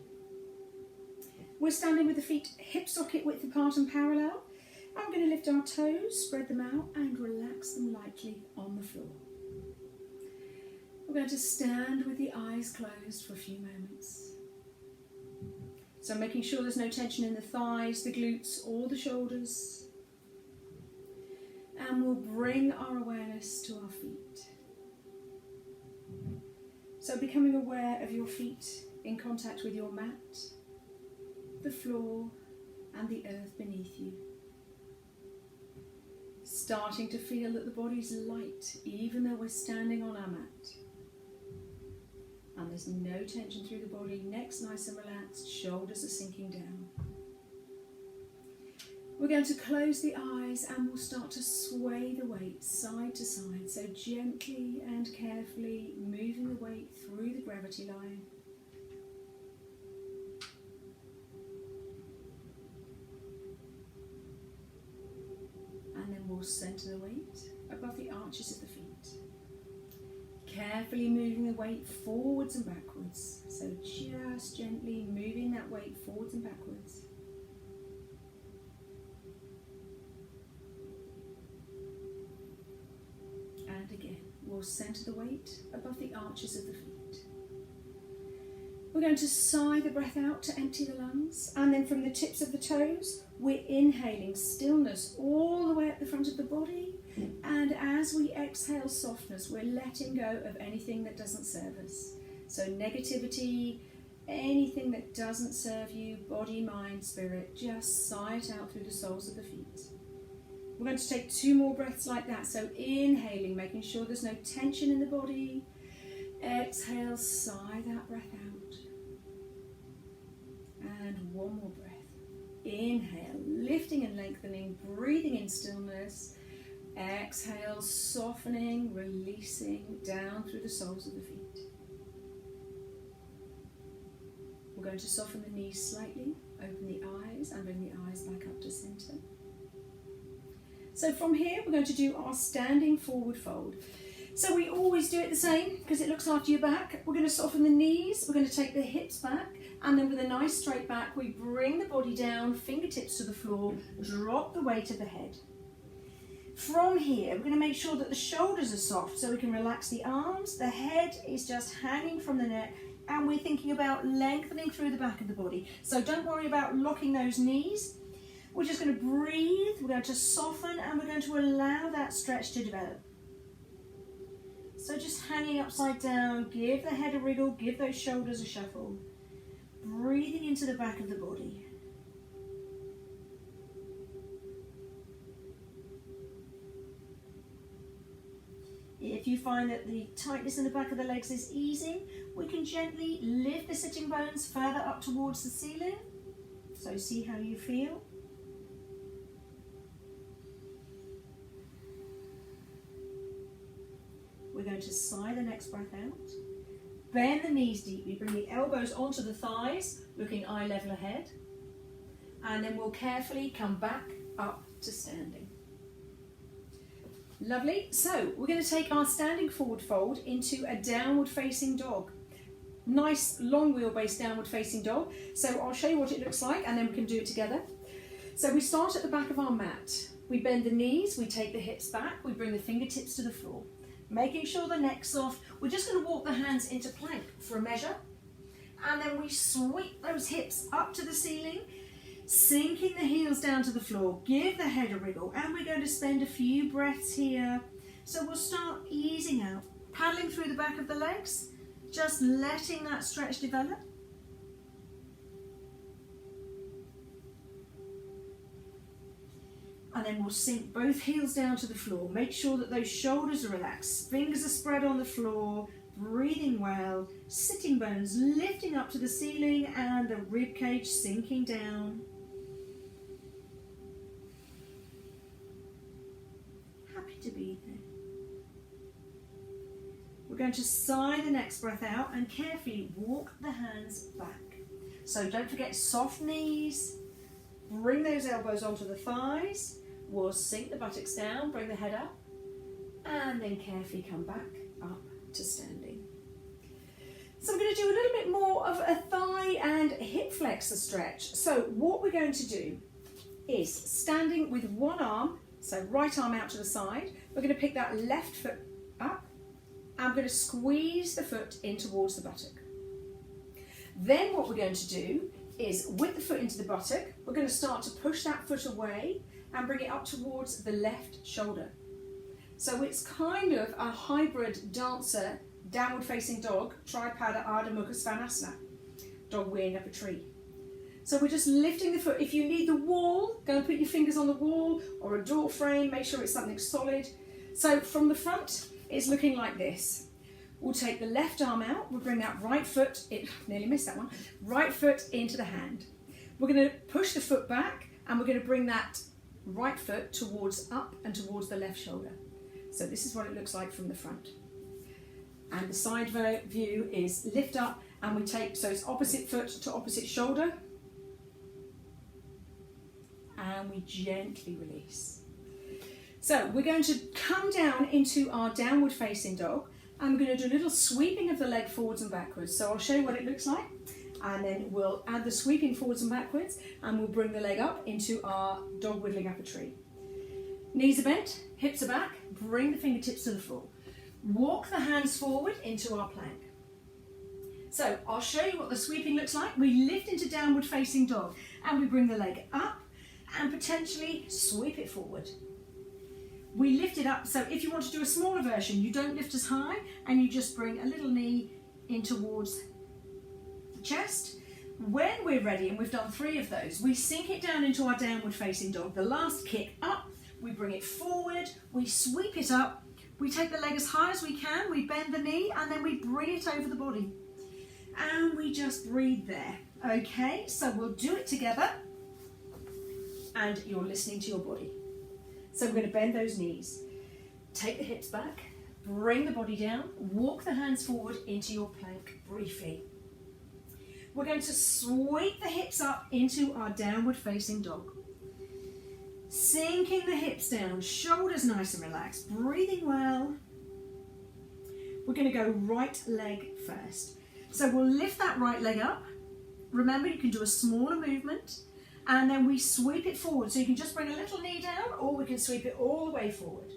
We're standing with the feet hip socket width apart and parallel. And we're going to lift our toes, spread them out and relax them lightly on the floor. We're going to stand with the eyes closed for a few moments. So making sure there's no tension in the thighs, the glutes or the shoulders. And we'll bring our awareness to our feet. So becoming aware of your feet in contact with your mat, the floor and the earth beneath you. Starting to feel that the body's light even though we're standing on our mat. And there's no tension through the body, neck's nice and relaxed, shoulders are sinking down. We're going to close the eyes and we'll start to sway the weight side to side. So gently and carefully moving the weight through the gravity line. we'll centre the weight above the arches of the feet. Carefully moving the weight forwards and backwards. So just gently moving that weight forwards and backwards. And again, we'll centre the weight above the arches of the feet. We're going to sigh the breath out to empty the lungs, and then from the tips of the toes, we're inhaling stillness all the way up the front of the body, and as we exhale softness, we're letting go of anything that doesn't serve us. So negativity, anything that doesn't serve you, body, mind, spirit, just sigh it out through the soles of the feet. We're going to take 2 more breaths like that. So inhaling, making sure there's no tension in the body. Exhale, sigh that breath out. And 1 more breath. Inhale, lifting and lengthening, breathing in stillness. Exhale, softening, releasing down through the soles of the feet. We're going to soften the knees slightly, open the eyes and bring the eyes back up to centre. So from here we're going to do our standing forward fold. So we always do it the same because it looks after your back. We're going to soften the knees, we're going to take the hips back, and then with a nice straight back we bring the body down, fingertips to the floor, drop the weight of the head. From here we're going to make sure that the shoulders are soft so we can relax the arms, the head is just hanging from the neck, and we're thinking about lengthening through the back of the body. So don't worry about locking those knees. We're just going to breathe, we're going to soften, and we're going to allow that stretch to develop. So just hanging upside down, give the head a wriggle, give those shoulders a shuffle. Breathing into the back of the body. If you find that the tightness in the back of the legs is easing, we can gently lift the sitting bones further up towards the ceiling. So see how you feel. We're going to sigh the next breath out. Bend the knees deeply, bring the elbows onto the thighs, looking eye level ahead. And then we'll carefully come back up to standing. Lovely. So we're going to take our standing forward fold into a downward facing dog. Nice long wheelbase downward facing dog. So I'll show you what it looks like and then we can do it together. So we start at the back of our mat. We bend the knees, we take the hips back, we bring the fingertips to the floor. Making sure the neck's soft. We're just going to walk the hands into plank for a measure. And then we sweep those hips up to the ceiling, sinking the heels down to the floor. Give the head a wriggle. And we're going to spend a few breaths here. So we'll start easing out, paddling through the back of the legs, just letting that stretch develop. And then we'll sink both heels down to the floor. Make sure that those shoulders are relaxed. Fingers are spread on the floor. Breathing well. Sitting bones lifting up to the ceiling and the rib cage sinking down. Happy to be there. We're going to sigh the next breath out and carefully walk the hands back. So don't forget soft knees. Bring those elbows onto the thighs. We'll sink the buttocks down, bring the head up, and then carefully come back up to standing. So I'm going to do a little bit more of a thigh and hip flexor stretch. So what we're going to do is standing with one arm, so right arm out to the side, we're going to pick that left foot up, and I'm going to squeeze the foot in towards the buttock. Then what we're going to do is with the foot into the buttock, we're going to start to push that foot away and bring it up towards the left shoulder. So it's kind of a hybrid dancer, downward facing dog, Tripada Ardha Mukha Svanasana, dog weighing up a tree. So we're just lifting the foot. If you need the wall, go and put your fingers on the wall or a door frame, make sure it's something solid. So from the front, it's looking like this. We'll take the left arm out, we'll bring that right foot, nearly missed that one, right foot into the hand. We're going to push the foot back and we're going to bring that right foot towards up and towards the left shoulder. So this is what it looks like from the front. And the side view is lift up and we take, so it's opposite foot to opposite shoulder. And we gently release. So we're going to come down into our downward facing dog, and we're going to do a little sweeping of the leg forwards and backwards. So I'll show you what it looks like, and then we'll add the sweeping forwards and backwards, and we'll bring the leg up into our dog whittling up a tree. Knees are bent, hips are back, bring the fingertips to the floor. Walk the hands forward into our plank. So I'll show you what the sweeping looks like. We lift into downward facing dog, and we bring the leg up and potentially sweep it forward. We lift it up, so if you want to do a smaller version, you don't lift as high, and you just bring a little knee in towards the chest. When we're ready, and we've done 3 of those, we sink it down into our downward facing dog. The last kick up, we bring it forward, we sweep it up, we take the leg as high as we can, we bend the knee, and then we bring it over the body. And we just breathe there. Okay, so we'll do it together, and you're listening to your body. So we're going to bend those knees, take the hips back, bring the body down, walk the hands forward into your plank briefly. We're going to sweep the hips up into our downward facing dog. Sinking the hips down, shoulders nice and relaxed, breathing well. We're going to go right leg first. So we'll lift that right leg up. Remember, you can do a smaller movement, and then we sweep it forward. So you can just bring a little knee down, or we can sweep it all the way forward.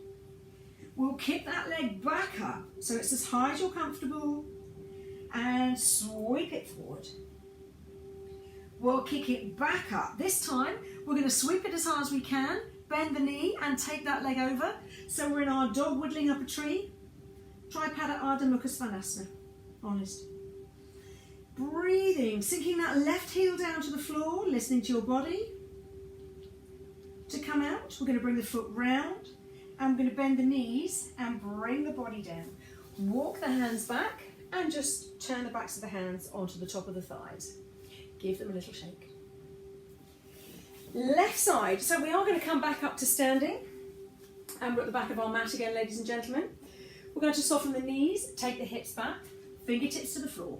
We'll kick that leg back up, so it's as high as you're comfortable, and sweep it forward. We'll kick it back up. This time, we're going to sweep it as high as we can, bend the knee, and take that leg over. So we're in our dog whittling up a tree. Tripada Ardha Mukha Svanasana. Honest. Breathing, sinking that left heel down to the floor, listening to your body. To come out, we're going to bring the foot round, and we're going to bend the knees and bring the body down. Walk the hands back and just turn the backs of the hands onto the top of the thighs. Give them a little shake. Left side, so we are going to come back up to standing, and we're at the back of our mat again, ladies and gentlemen. We're going to soften the knees, take the hips back, fingertips to the floor.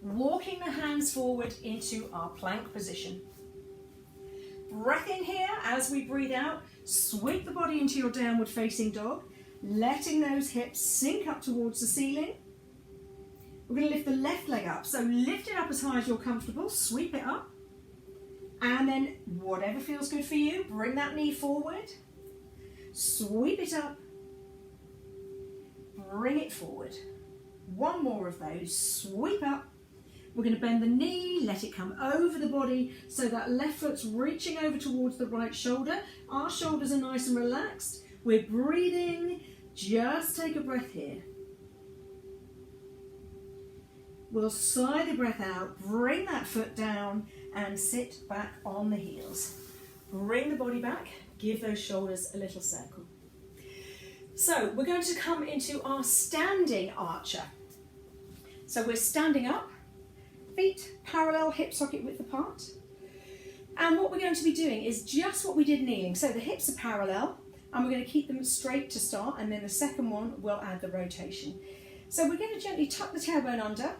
Walking the hands forward into our plank position. Breath in here as we breathe out. Sweep the body into your downward facing dog, letting those hips sink up towards the ceiling. We're going to lift the left leg up. So lift it up as high as you're comfortable, sweep it up. And then whatever feels good for you, bring that knee forward, sweep it up, bring it forward. One more of those, sweep up. We're going to bend the knee, let it come over the body, so that left foot's reaching over towards the right shoulder. Our shoulders are nice and relaxed. We're breathing. Just take a breath here. We'll sigh the breath out, bring that foot down, and sit back on the heels. Bring the body back, give those shoulders a little circle. So we're going to come into our standing archer. So we're standing up. Feet parallel, hip socket width apart. And what we're going to be doing is just what we did kneeling. So the hips are parallel, and we're going to keep them straight to start, and then the second one we'll add the rotation. So we're going to gently tuck the tailbone under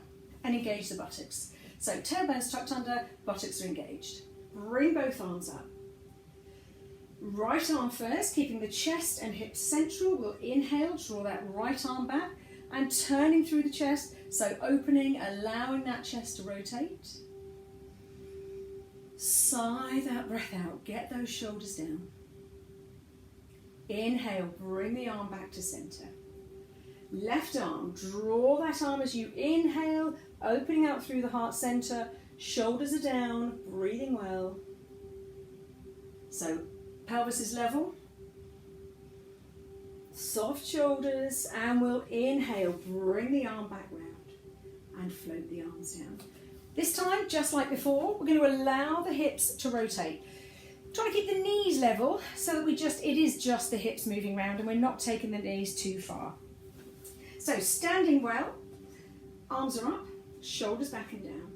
and engage the buttocks. So tailbone's tucked under, buttocks are engaged. Bring both arms up. Right arm first, keeping the chest and hips central. We'll inhale, draw that right arm back, and turning through the chest. So opening, allowing that chest to rotate. Sigh that breath out, get those shoulders down. Inhale, bring the arm back to center. Left arm, draw that arm as you inhale, opening out through the heart center. Shoulders are down, breathing well. So pelvis is level. Soft shoulders, and we'll inhale, bring the arm back round and float the arms down. This time, just like before, we're going to allow the hips to rotate. Try to keep the knees level so that it is just the hips moving round and we're not taking the knees too far. So standing well, arms are up, shoulders back and down.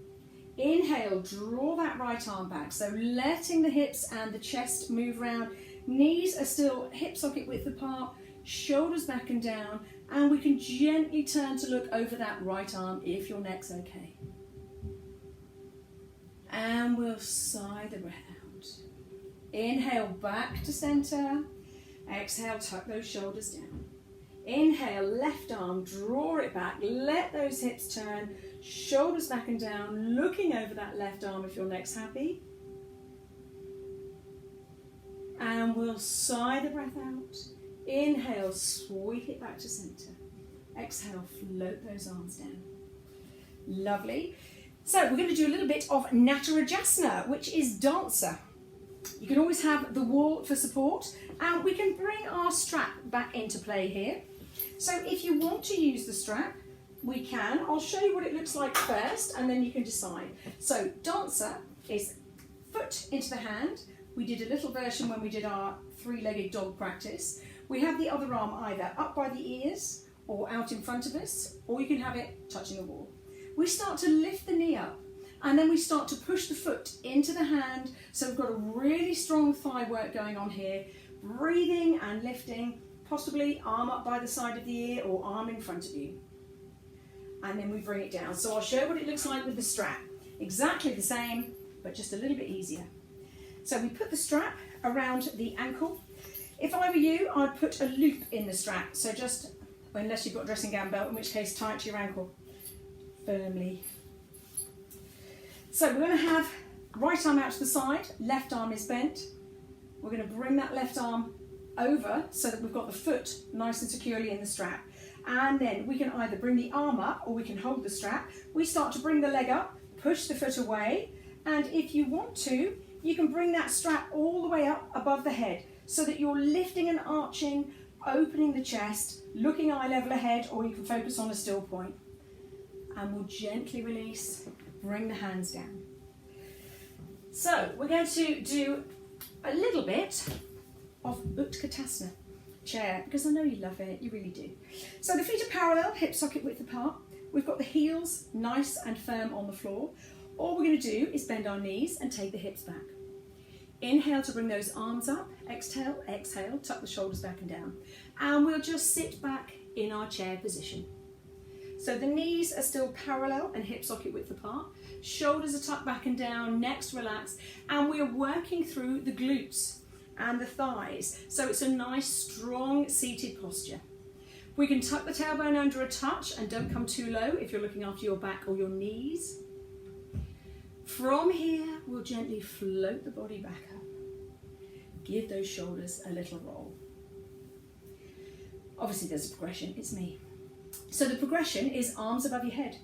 Inhale, draw that right arm back. So letting the hips and the chest move round. Knees are still hip socket width apart, shoulders back and down, and we can gently turn to look over that right arm if your neck's okay. And we'll sigh the breath out. Inhale back to center. Exhale, tuck those shoulders down. Inhale, left arm, draw it back, let those hips turn, shoulders back and down, looking over that left arm if your neck's happy. And we'll sigh the breath out. Inhale, sweep it back to center. Exhale, float those arms down. Lovely. So we're going to do a little bit of Natarajasana, which is dancer. You can always have the wall for support, and we can bring our strap back into play here. So if you want to use the strap, we can. I'll show you what it looks like first, and then you can decide. So dancer is foot into the hand. We did a little version when we did our three-legged dog practice. We have the other arm either up by the ears or out in front of us, or you can have it touching the wall. We start to lift the knee up, and then we start to push the foot into the hand. So we've got a really strong thigh work going on here. Breathing and lifting, possibly arm up by the side of the ear or arm in front of you. And then we bring it down. So I'll show what it looks like with the strap. Exactly the same, but just a little bit easier. So we put the strap around the ankle. If I were you, I'd put a loop in the strap. So just, unless you've got a dressing gown belt, in which case tie it to your ankle firmly. So we're going to have right arm out to the side, left arm is bent. We're going to bring that left arm over so that we've got the foot nice and securely in the strap. And then we can either bring the arm up or we can hold the strap. We start to bring the leg up, push the foot away, and if you want to, you can bring that strap all the way up above the head so that you're lifting and arching, opening the chest, looking eye level ahead, or you can focus on a still point. And we'll gently release, bring the hands down. So we're going to do a little bit of Utkatasana, chair, because I know you love it, you really do. So the feet are parallel, hip socket width apart. We've got the heels nice and firm on the floor. All we're going to do is bend our knees and take the hips back. Inhale to bring those arms up, exhale, exhale, tuck the shoulders back and down. And we'll just sit back in our chair position. So the knees are still parallel and hip socket width apart. Shoulders are tucked back and down, necks relaxed, and we're working through the glutes and the thighs. So it's a nice, strong seated posture. We can tuck the tailbone under a touch and don't come too low if you're looking after your back or your knees. From here, we'll gently float the body back up. Give those shoulders a little roll. Obviously there's a progression, it's me. So the progression is arms above your head.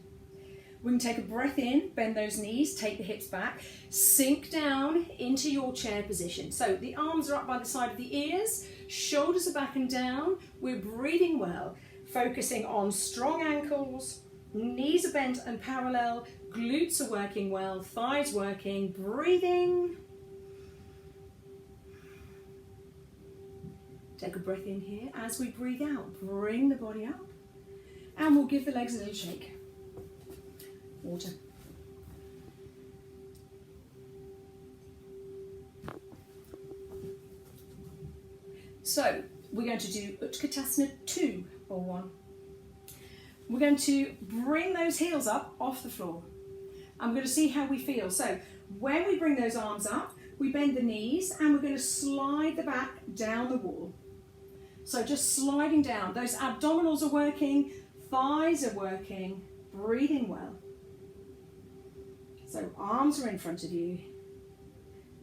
We can take a breath in, bend those knees, take the hips back, sink down into your chair position. So the arms are up by the side of the ears, shoulders are back and down, we're breathing well, focusing on strong ankles, knees are bent and parallel, glutes are working well, thighs working, breathing. Take a breath in here. As we breathe out, bring the body up. And we'll give the legs a little shake. Water. So we're going to do Utkatasana 2 or 1. We're going to bring those heels up off the floor. I'm going to see how we feel. So when we bring those arms up, we bend the knees and we're going to slide the back down the wall. So just sliding down. Those abdominals are working, thighs are working, breathing well. So arms are in front of you.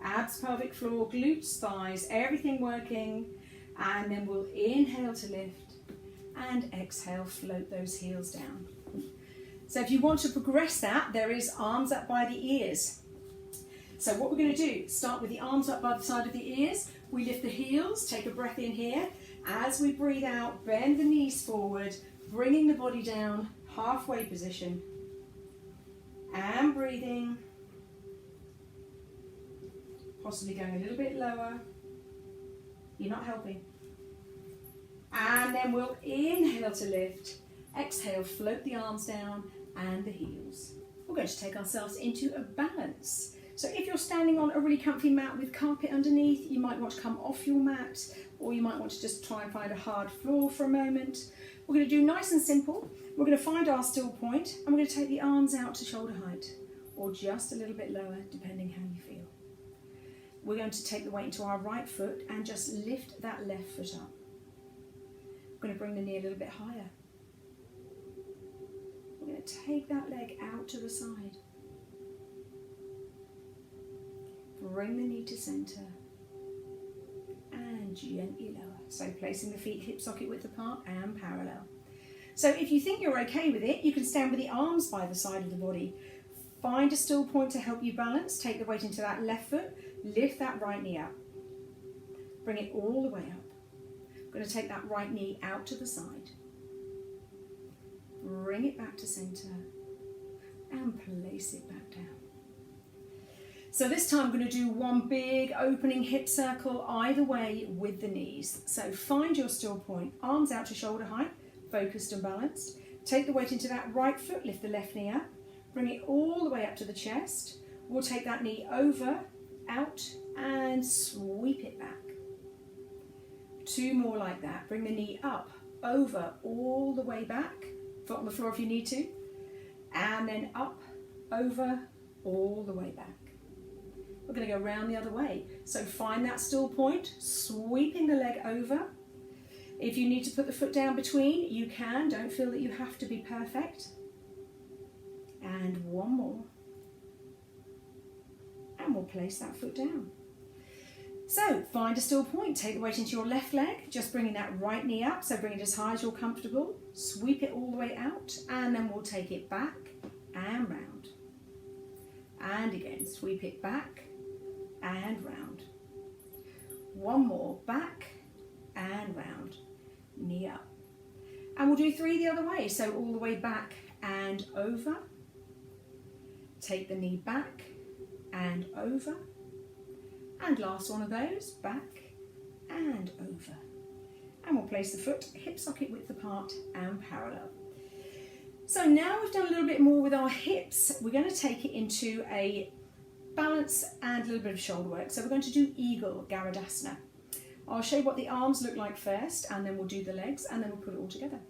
Abs, pelvic floor, glutes, thighs, everything working. And then we'll inhale to lift and exhale, float those heels down. So if you want to progress that, there is arms up by the ears. So what we're going to do, start with the arms up by the side of the ears. We lift the heels, take a breath in here. As we breathe out, bend the knees forward, bringing the body down, halfway position. And breathing. Possibly going a little bit lower. You're not helping. And then we'll inhale to lift. Exhale, float the arms down and the heels. We're going to take ourselves into a balance. So if you're standing on a really comfy mat with carpet underneath, you might want to come off your mat, or you might want to just try and find a hard floor for a moment. We're going to do nice and simple. We're going to find our still point, and we're going to take the arms out to shoulder height, or just a little bit lower, depending how you feel. we're going to take the weight into our right foot and just lift that left foot up. We're going to bring the knee a little bit higher. We're going to take that leg out to the side. Bring the knee to centre and gently lower. So placing the feet hip socket width apart and parallel. So if you think you're okay with it, you can stand with the arms by the side of the body. Find a still point to help you balance. Take the weight into that left foot. Lift that right knee up. Bring it all the way up. I'm going to take that right knee out to the side. Bring it back to centre and place it back down. So this time I'm going to do one big opening hip circle either way with the knees. So find your still point, arms out to shoulder height, focused and balanced. Take the weight into that right foot, lift the left knee up, bring it all the way up to the chest. We'll take that knee over, out and sweep it back. Two more like that. Bring the knee up, over, all the way back. Foot on the floor if you need to. And then up, over, all the way back. We're going to go round the other way. So find that still point, sweeping the leg over. If you need to put the foot down between, you can. Don't feel that you have to be perfect. And one more. And we'll place that foot down. So find a still point, take the weight into your left leg, just bringing that right knee up, so bring it as high as you're comfortable, sweep it all the way out, and then we'll take it back and round. And again, sweep it back and round. One more, back and round, knee up. And we'll do 3 the other way, so all the way back and over. Take the knee back and over. And last one of those, back and over. And we'll place the foot hip socket width apart and parallel. So now we've done a little bit more with our hips, we're going to take it into a balance and a little bit of shoulder work. So we're going to do Eagle Garudasana. I'll show you what the arms look like first, and then we'll do the legs, and then we'll put it all together.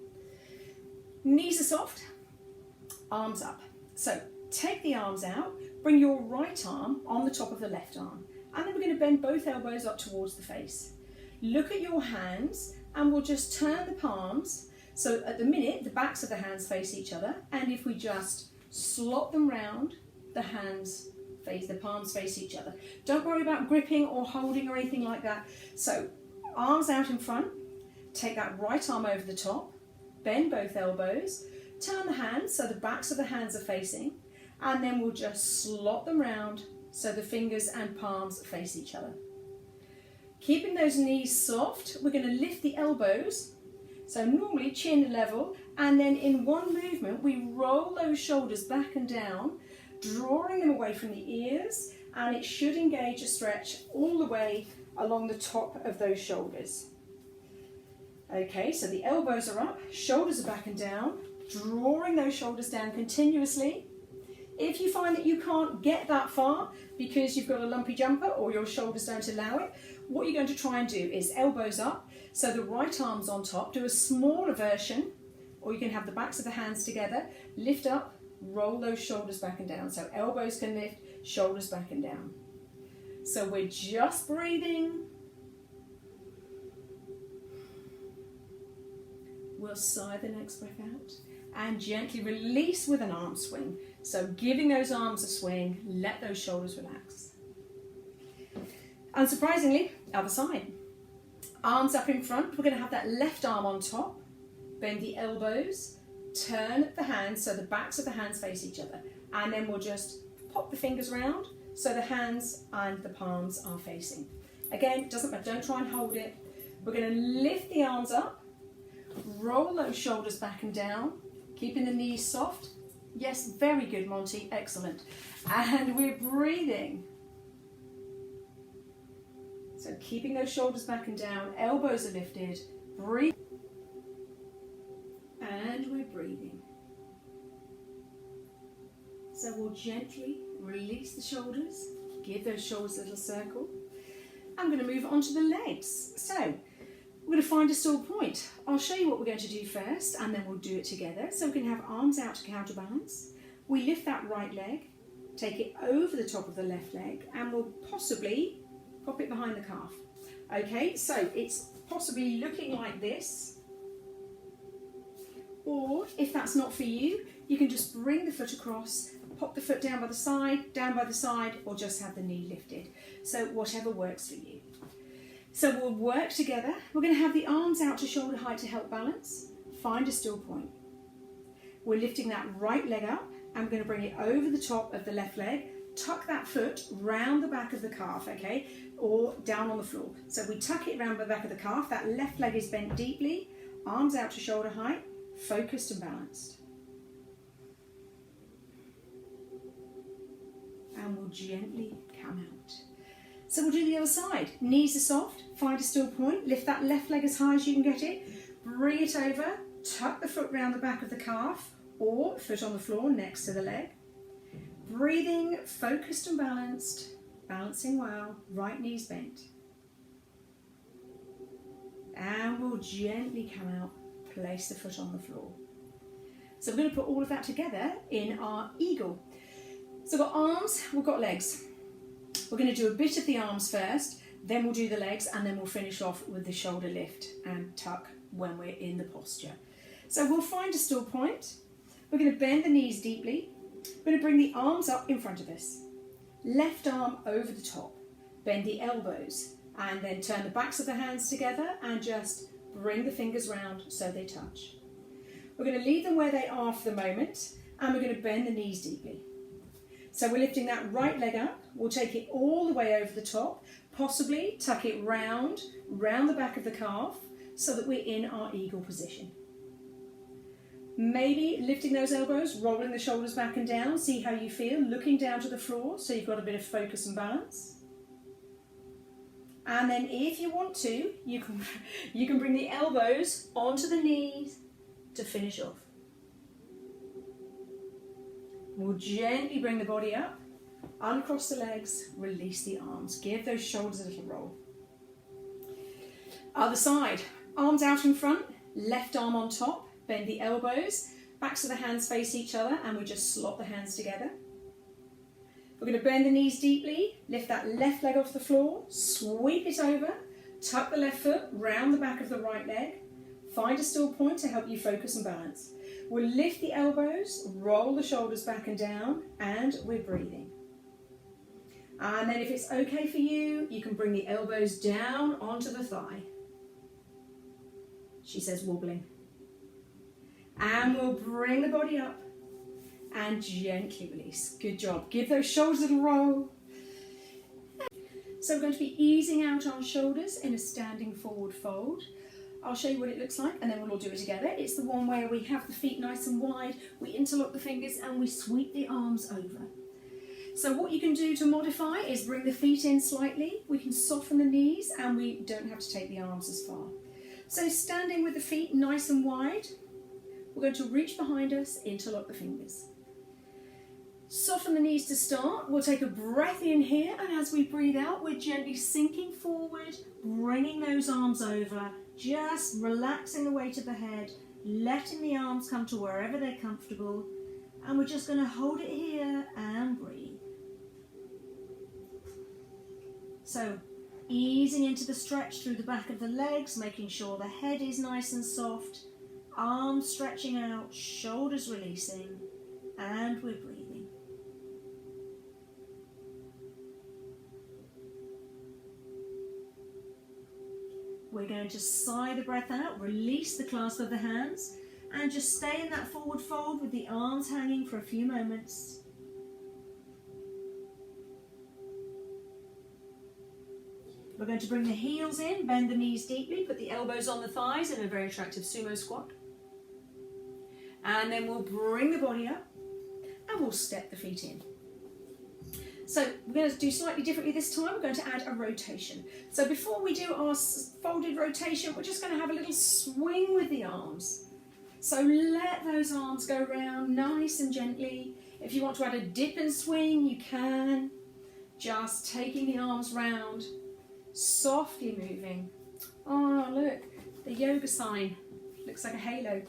Knees are soft, arms up. So take the arms out, bring your right arm on the top of the left arm. And then we're going to bend both elbows up towards the face. Look at your hands and we'll just turn the palms. So at the minute, the backs of the hands face each other. And if we just slot them round, the palms face each other. Don't worry about gripping or holding or anything like that. So arms out in front, take that right arm over the top, bend both elbows, turn the hands so the backs of the hands are facing, and then we'll just slot them round so the fingers and palms face each other. Keeping those knees soft, we're going to lift the elbows. So normally chin level, and then in one movement, we roll those shoulders back and down, drawing them away from the ears, and it should engage a stretch all the way along the top of those shoulders. Okay, so the elbows are up, shoulders are back and down, drawing those shoulders down continuously. If you find that you can't get that far because you've got a lumpy jumper or your shoulders don't allow it, what you're going to try and do is elbows up, so the right arm's on top, do a smaller version, or you can have the backs of the hands together, lift up, roll those shoulders back and down. So elbows can lift, shoulders back and down. So we're just breathing. We'll sigh the next breath out and gently release with an arm swing. So giving those arms a swing, let those shoulders relax. Unsurprisingly, other side. Arms up in front, we're going to have that left arm on top, bend the elbows, turn the hands so the backs of the hands face each other, and then we'll just pop the fingers round so the hands and the palms are facing. Again, doesn't matter, don't try and hold it. We're going to lift the arms up, roll those shoulders back and down, keeping the knees soft. Yes, very good, Monty, excellent. And we're breathing. So keeping those shoulders back and down, elbows are lifted, breathe. And we're breathing. So we'll gently release the shoulders, give those shoulders a little circle. I'm going to move on to the legs. So we're going to find a still point. I'll show you what we're going to do first, and then we'll do it together. So we're going to have arms out to counterbalance. We lift that right leg, take it over the top of the left leg, and we'll possibly pop it behind the calf. Okay, so it's possibly looking like this, or if that's not for you, you can just bring the foot across, pop the foot down by the side, or just have the knee lifted. So whatever works for you. So we'll work together. We're going to have the arms out to shoulder height to help balance. Find a still point. We're lifting that right leg up, and we're going to bring it over the top of the left leg. Tuck that foot round the back of the calf, okay, or down on the floor. So we tuck it round the back of the calf. That left leg is bent deeply, arms out to shoulder height, focused and balanced. And we'll gently come out. So we'll do the other side. Knees are soft, find a still point, lift that left leg as high as you can get it, bring it over, tuck the foot round the back of the calf or foot on the floor next to the leg. Breathing, focused and balanced, balancing well, right knee's bent. And we'll gently come out, place the foot on the floor. So we're going to put all of that together in our eagle. So we've got arms, we've got legs. We're going to do a bit of the arms first, then we'll do the legs, and then we'll finish off with the shoulder lift and tuck when we're in the posture. So we'll find a still point. We're going to bend the knees deeply. We're going to bring the arms up in front of us. Left arm over the top. Bend the elbows and then turn the backs of the hands together and just bring the fingers round so they touch. We're going to leave them where they are for the moment, and we're going to bend the knees deeply. So we're lifting that right leg up. We'll take it all the way over the top, possibly tuck it round the back of the calf so that we're in our eagle position. Maybe lifting those elbows, rolling the shoulders back and down, see how you feel, looking down to the floor so you've got a bit of focus and balance. And then if you want to, you can bring the elbows onto the knees to finish off. We'll gently bring the body up, uncross the legs, release the arms. Give those shoulders a little roll. Other side, arms out in front, left arm on top, bend the elbows, backs of the hands face each other, and we just slot the hands together. We're going to bend the knees deeply, lift that left leg off the floor, sweep it over, tuck the left foot round the back of the right leg, find a still point to help you focus and balance. We'll lift the elbows, roll the shoulders back and down, and we're breathing. And then if it's okay for you, you can bring the elbows down onto the thigh. She says wobbling. And we'll bring the body up and gently release. Good job. Give those shoulders a little roll. So we're going to be easing out our shoulders in a standing forward fold. I'll show you what it looks like and then we'll all do it together. It's the one where we have the feet nice and wide, we interlock the fingers and we sweep the arms over. So what you can do to modify is bring the feet in slightly, we can soften the knees and we don't have to take the arms as far. So standing with the feet nice and wide, we're going to reach behind us, interlock the fingers. Soften the knees to start. We'll take a breath in here, and as we breathe out, we're gently sinking forward, bringing those arms over, just relaxing the weight of the head, letting the arms come to wherever they're comfortable, and we're just going to hold it here and breathe. So, easing into the stretch through the back of the legs, making sure the head is nice and soft, arms stretching out, shoulders releasing, and we're breathing. We're going to sigh the breath out, release the clasp of the hands, and just stay in that forward fold with the arms hanging for a few moments. We're going to bring the heels in, bend the knees deeply, put the elbows on the thighs in a very attractive sumo squat. And then we'll bring the body up and we'll step the feet in. So we're going to do slightly differently this time. We're going to add a rotation. So before we do our folded rotation, we're just going to have a little swing with the arms. So let those arms go round nice and gently. If you want to add a dip and swing, you can. Just taking the arms round, softly moving. Oh, look, the yoga sign. Looks like a halo.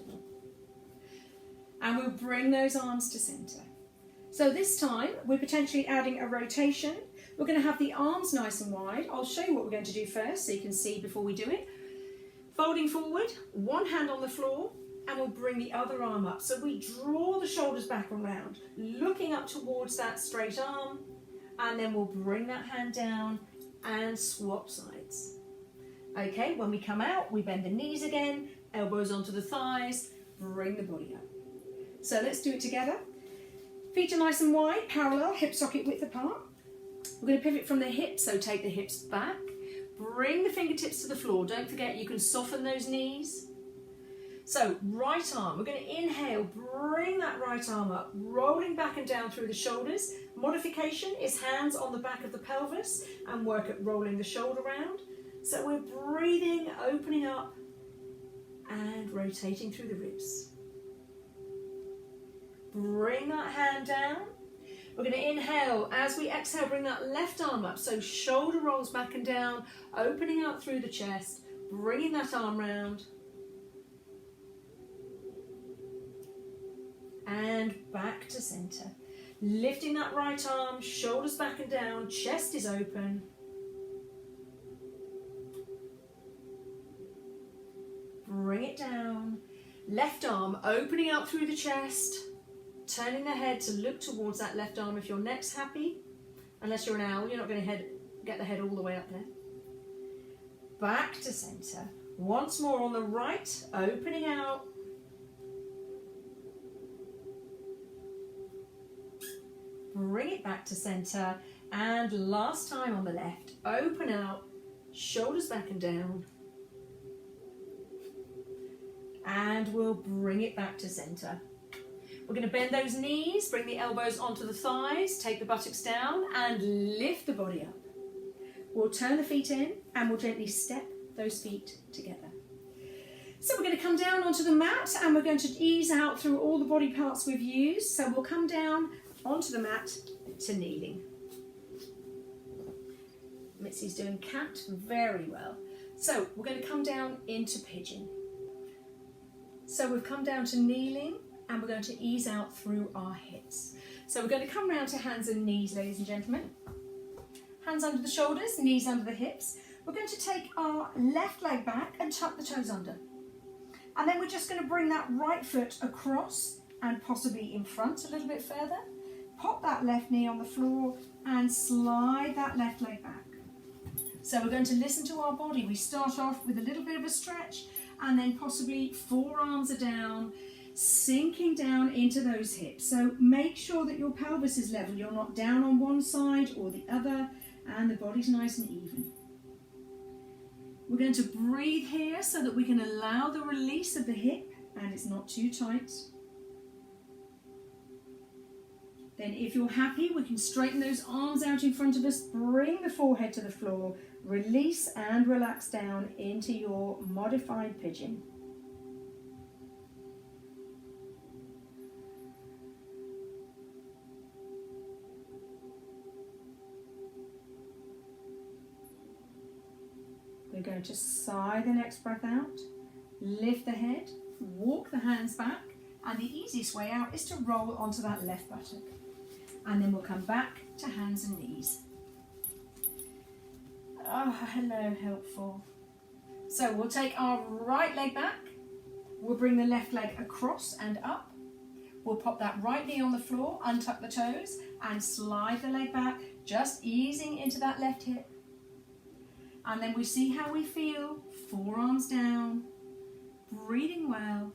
And we'll bring those arms to center. So this time we're potentially adding a rotation. We're going to have the arms nice and wide. I'll show you what we're going to do first so you can see before we do it. Folding forward, one hand on the floor, and we'll bring the other arm up. So we draw the shoulders back and round, looking up towards that straight arm, and then we'll bring that hand down and swap sides. Okay, when we come out, we bend the knees again, elbows onto the thighs, bring the body up. So let's do it together. Feet are nice and wide, parallel, hip socket width apart. We're going to pivot from the hips, so take the hips back. Bring the fingertips to the floor. Don't forget you can soften those knees. So right arm, we're going to inhale, bring that right arm up, rolling back and down through the shoulders. Modification is hands on the back of the pelvis and work at rolling the shoulder round. So we're breathing, opening up and rotating through the ribs. Bring that hand down. We're going to inhale. As we exhale, bring that left arm up. So shoulder rolls back and down, opening out through the chest, bringing that arm round. And back to center. Lifting that right arm, shoulders back and down, chest is open. Bring it down. Left arm opening out through the chest. Turning the head to look towards that left arm if your neck's happy. Unless you're an owl, you're not going to get the head all the way up there. Back to center. Once more on the right, opening out. Bring it back to center. And last time on the left, open out, shoulders back and down. And we'll bring it back to center. We're going to bend those knees, bring the elbows onto the thighs, take the buttocks down and lift the body up. We'll turn the feet in and we'll gently step those feet together. So we're going to come down onto the mat and we're going to ease out through all the body parts we've used. So we'll come down onto the mat to kneeling. Mitzi's doing cat very well. So we're going to come down into pigeon. So we've come down to kneeling. And we're going to ease out through our hips. So we're going to come round to hands and knees, ladies and gentlemen. Hands under the shoulders, knees under the hips. We're going to take our left leg back and tuck the toes under. And then we're just going to bring that right foot across and possibly in front a little bit further. Pop that left knee on the floor and slide that left leg back. So we're going to listen to our body. We start off with a little bit of a stretch and then possibly forearms are down, sinking down into those hips. So make sure that your pelvis is level. You're not down on one side or the other, and the body's nice and even. We're going to breathe here so that we can allow the release of the hip and it's not too tight. Then if you're happy, we can straighten those arms out in front of us, bring the forehead to the floor, release and relax down into your modified pigeon. We're going to sigh the next breath out, lift the head, walk the hands back, and the easiest way out is to roll onto that left buttock. And then we'll come back to hands and knees. Oh, hello, helpful. So we'll take our right leg back, we'll bring the left leg across and up. We'll pop that right knee on the floor, untuck the toes, and slide the leg back, just easing into that left hip. And then we see how we feel, forearms down, breathing well.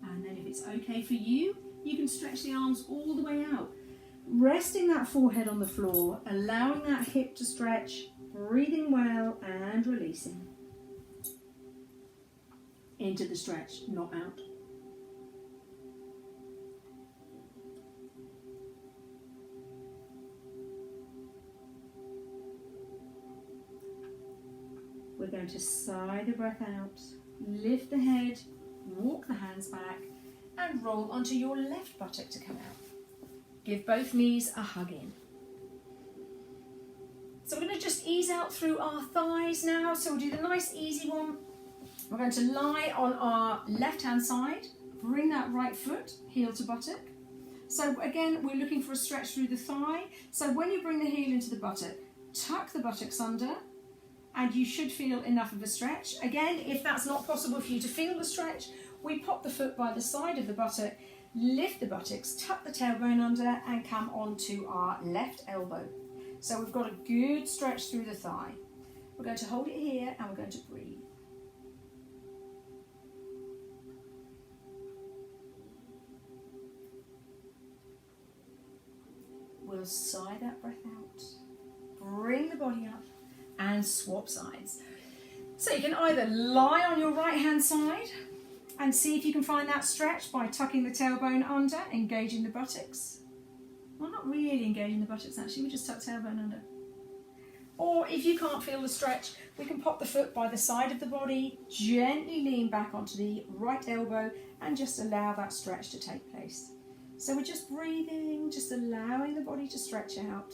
And then if it's okay for you, you can stretch the arms all the way out. Resting that forehead on the floor, allowing that hip to stretch, breathing well and releasing. Into the stretch, not out. We're going to sigh the breath out, lift the head, walk the hands back and roll onto your left buttock to come out. Give both knees a hug in. So we're going to just ease out through our thighs now. So we'll do the nice easy one. We're going to lie on our left hand side bring that right foot, heel to buttock. So again, we're looking for a stretch through the thigh. So when you bring the heel into the buttock, tuck the buttocks under, and you should feel enough of a stretch. Again, if that's not possible for you to feel the stretch, we pop the foot by the side of the buttock, lift the buttocks, tuck the tailbone under, and come onto our left elbow. So we've got a good stretch through the thigh. We're going to hold it here and we're going to breathe. We'll sigh that breath out. Bring the body up and swap sides. So you can either lie on your right hand side and see if you can find that stretch by tucking the tailbone under, engaging the buttocks. Well, not really engaging the buttocks actually, we just tuck tailbone under. Or if you can't feel the stretch, we can pop the foot by the side of the body, gently lean back onto the right elbow and just allow that stretch to take place. So we're just breathing, just allowing the body to stretch out.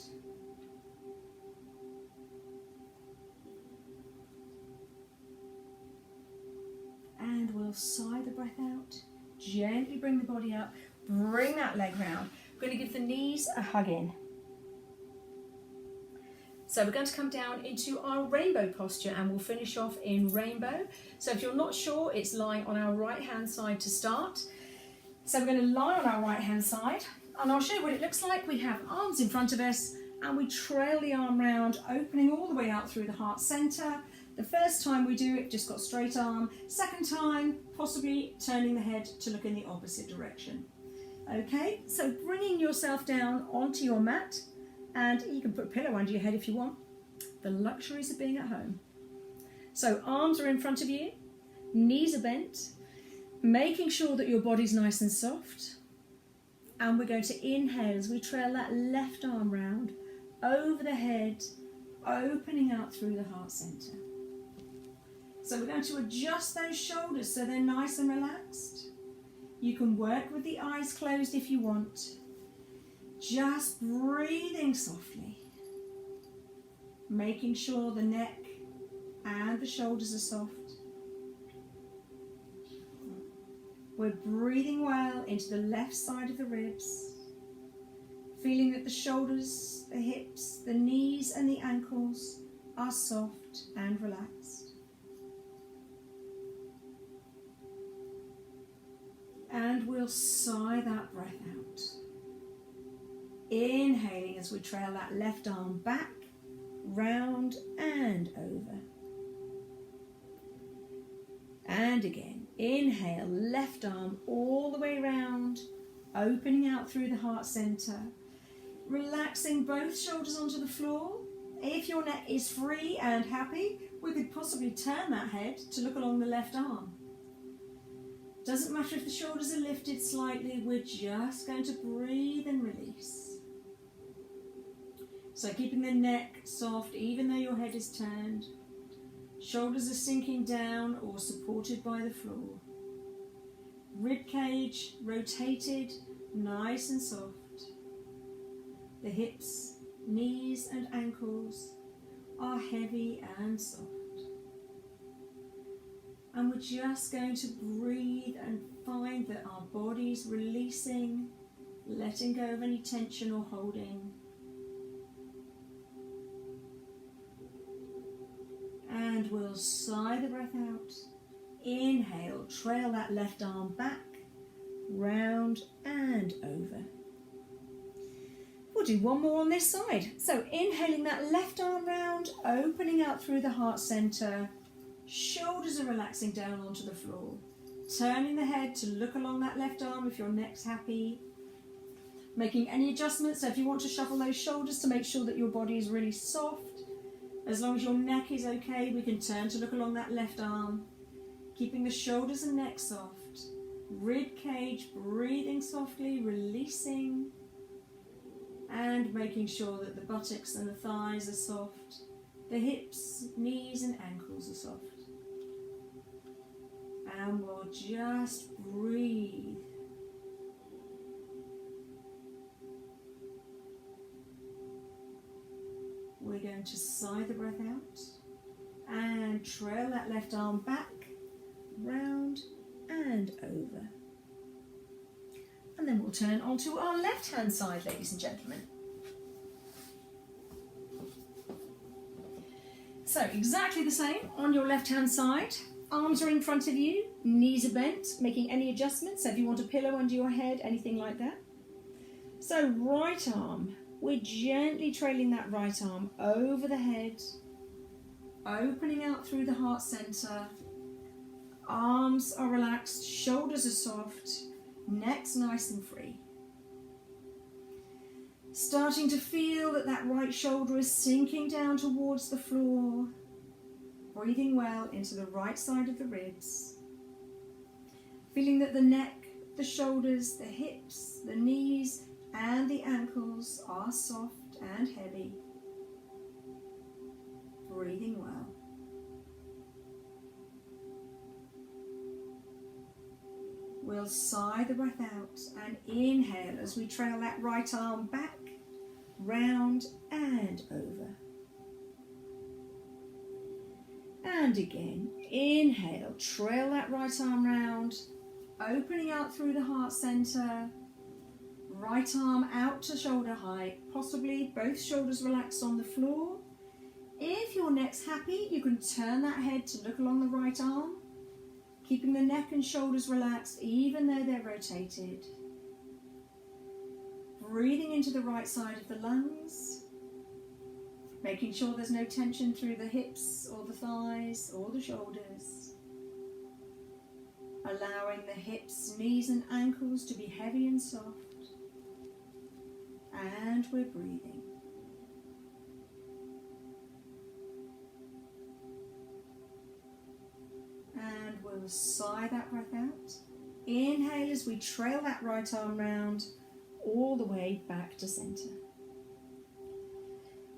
And we'll sigh the breath out, gently bring the body up, bring that leg round. We're going to give the knees a hug in. So we're going to come down into our rainbow posture and we'll finish off in rainbow. So if you're not sure, it's lying on our right hand side to start. So we're going to lie on our right hand side and I'll show you what it looks like. We have arms in front of us and we trail the arm round, opening all the way out through the heart centre. The first time we do it, just got straight arm. Second time, possibly turning the head to look in the opposite direction. Okay, so bringing yourself down onto your mat, and you can put a pillow under your head if you want. The luxuries of being at home. So arms are in front of you, knees are bent, making sure that your body's nice and soft. And we're going to inhale as we trail that left arm round, over the head, opening out through the heart centre. So we're going to adjust those shoulders so they're nice and relaxed. You can work with the eyes closed if you want. Just breathing softly. Making sure the neck and the shoulders are soft. We're breathing well into the left side of the ribs. Feeling that the shoulders, the hips, the knees and the ankles are soft and relaxed. And we'll sigh that breath out. Inhaling as we trail that left arm back, round and over. And again, inhale, left arm all the way round, opening out through the heart centre. Relaxing both shoulders onto the floor. If your neck is free and happy, we could possibly turn that head to look along the left arm. Doesn't matter if the shoulders are lifted slightly, we're just going to breathe and release. So keeping the neck soft even though your head is turned. Shoulders are sinking down or supported by the floor. Rib cage rotated, nice and soft. The hips, knees and ankles are heavy and soft. And we're just going to breathe and find that our body's releasing, letting go of any tension or holding. And we'll sigh the breath out. Inhale, trail that left arm back, round and over. We'll do one more on this side. So inhaling that left arm round, opening out through the heart centre. Shoulders are relaxing down onto the floor. Turning the head to look along that left arm if your neck's happy. Making any adjustments, so if you want to shuffle those shoulders to make sure that your body is really soft. As long as your neck is okay, we can turn to look along that left arm. Keeping the shoulders and neck soft. Rib cage, breathing softly, releasing. And making sure that the buttocks and the thighs are soft. The hips, knees and ankles are soft. And we'll just breathe. We're going to sigh the breath out and trail that left arm back, round and over. turn onto our left-hand side, ladies and gentlemen. So exactly the same on your left-hand side. Arms are in front of you, knees are bent, making any adjustments. So if you want a pillow under your head, anything like that. So right arm, we're gently trailing that right arm over the head, opening out through the heart center. Arms are relaxed, shoulders are soft, neck's nice and free. Starting to feel that that right shoulder is sinking down towards the floor. Breathing well into the right side of the ribs. Feeling that the neck, the shoulders, the hips, the knees and the ankles are soft and heavy. Breathing well. We'll sigh the breath out and inhale as we trail that right arm back, round and over. And again, inhale, trail that right arm round, opening out through the heart center, right arm out to shoulder height, possibly both shoulders relaxed on the floor. If your neck's happy, you can turn that head to look along the right arm, keeping the neck and shoulders relaxed even though they're rotated. Breathing into the right side of the lungs, making sure there's no tension through the hips or the thighs or the shoulders. Allowing the hips, knees and ankles to be heavy and soft. And we're breathing. And we'll sigh that breath out. Inhale as we trail that right arm round all the way back to centre.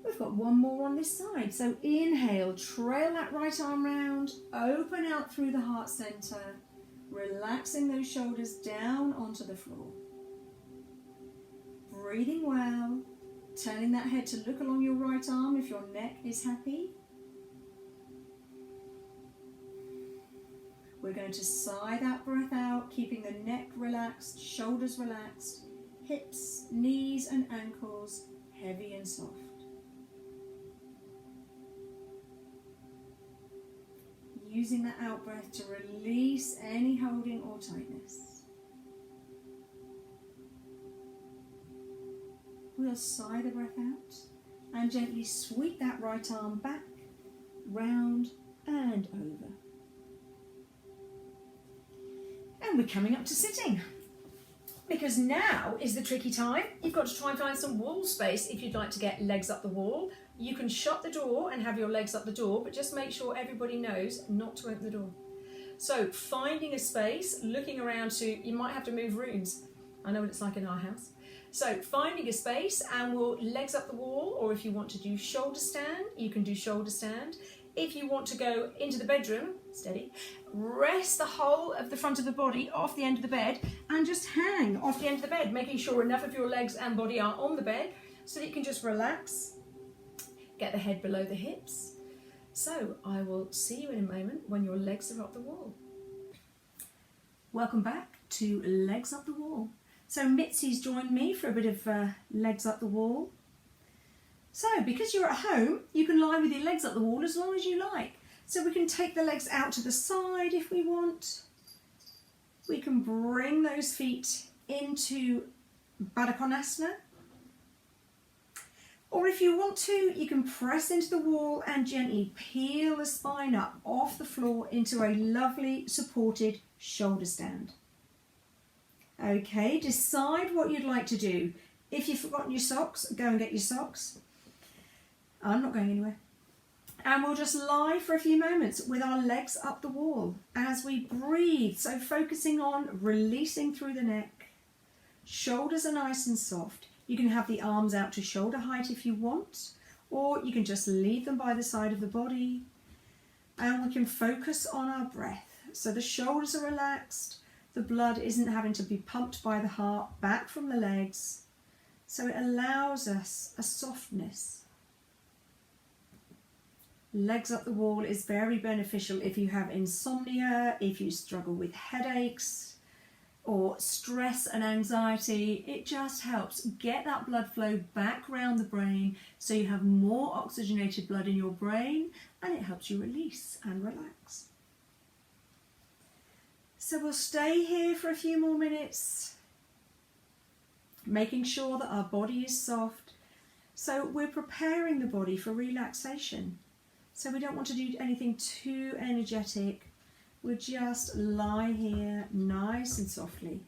We've got one more on this side. So inhale, trail that right arm round, open out through the heart centre, relaxing those shoulders down onto the floor. Breathing well, turning that head to look along your right arm if your neck is happy. We're going to sigh that breath out, keeping the neck relaxed, shoulders relaxed, hips, knees and ankles heavy and soft. Using that out breath to release any holding or tightness. We'll sigh the breath out and gently sweep that right arm back, round and over. And we're coming up to sitting. Because now is the tricky time. You've got to try and find some wall space if you'd like to get legs up the wall. You can shut the door and have your legs up the door, but just make sure everybody knows not to open the door. So finding a space, looking around you might have to move rooms. I know what it's like in our house. So finding a space and we'll legs up the wall, or if you want to do shoulder stand, you can do shoulder stand. If you want to go into the bedroom, steady, rest the whole of the front of the body off the end of the bed and just hang off the end of the bed, making sure enough of your legs and body are on the bed so that you can just relax, get the head below the hips. So I will see you in a moment when your legs are up the wall. Welcome back to Legs Up the Wall. So Mitzi's joined me for a bit of legs up the wall. So because you're at home, you can lie with your legs up the wall as long as you like. So we can take the legs out to the side if we want. We can bring those feet into Baddha Konasana. Or if you want to, you can press into the wall and gently peel the spine up off the floor into a lovely supported shoulder stand. Okay, decide what you'd like to do. If you've forgotten your socks, go and get your socks. I'm not going anywhere. And we'll just lie for a few moments with our legs up the wall as we breathe. So focusing on releasing through the neck. Shoulders are nice and soft. You can have the arms out to shoulder height if you want, or you can just leave them by the side of the body. And we can focus on our breath. So the shoulders are relaxed. The blood isn't having to be pumped by the heart back from the legs. So it allows us a softness. Legs up the wall is very beneficial if you have insomnia, if you struggle with headaches, or stress and anxiety, it just helps get that blood flow back around the brain so you have more oxygenated blood in your brain, and it helps you release and relax. So we'll stay here for a few more minutes, making sure that our body is soft. So we're preparing the body for relaxation. So we don't want to do anything too energetic. We'll just lie here nice and softly.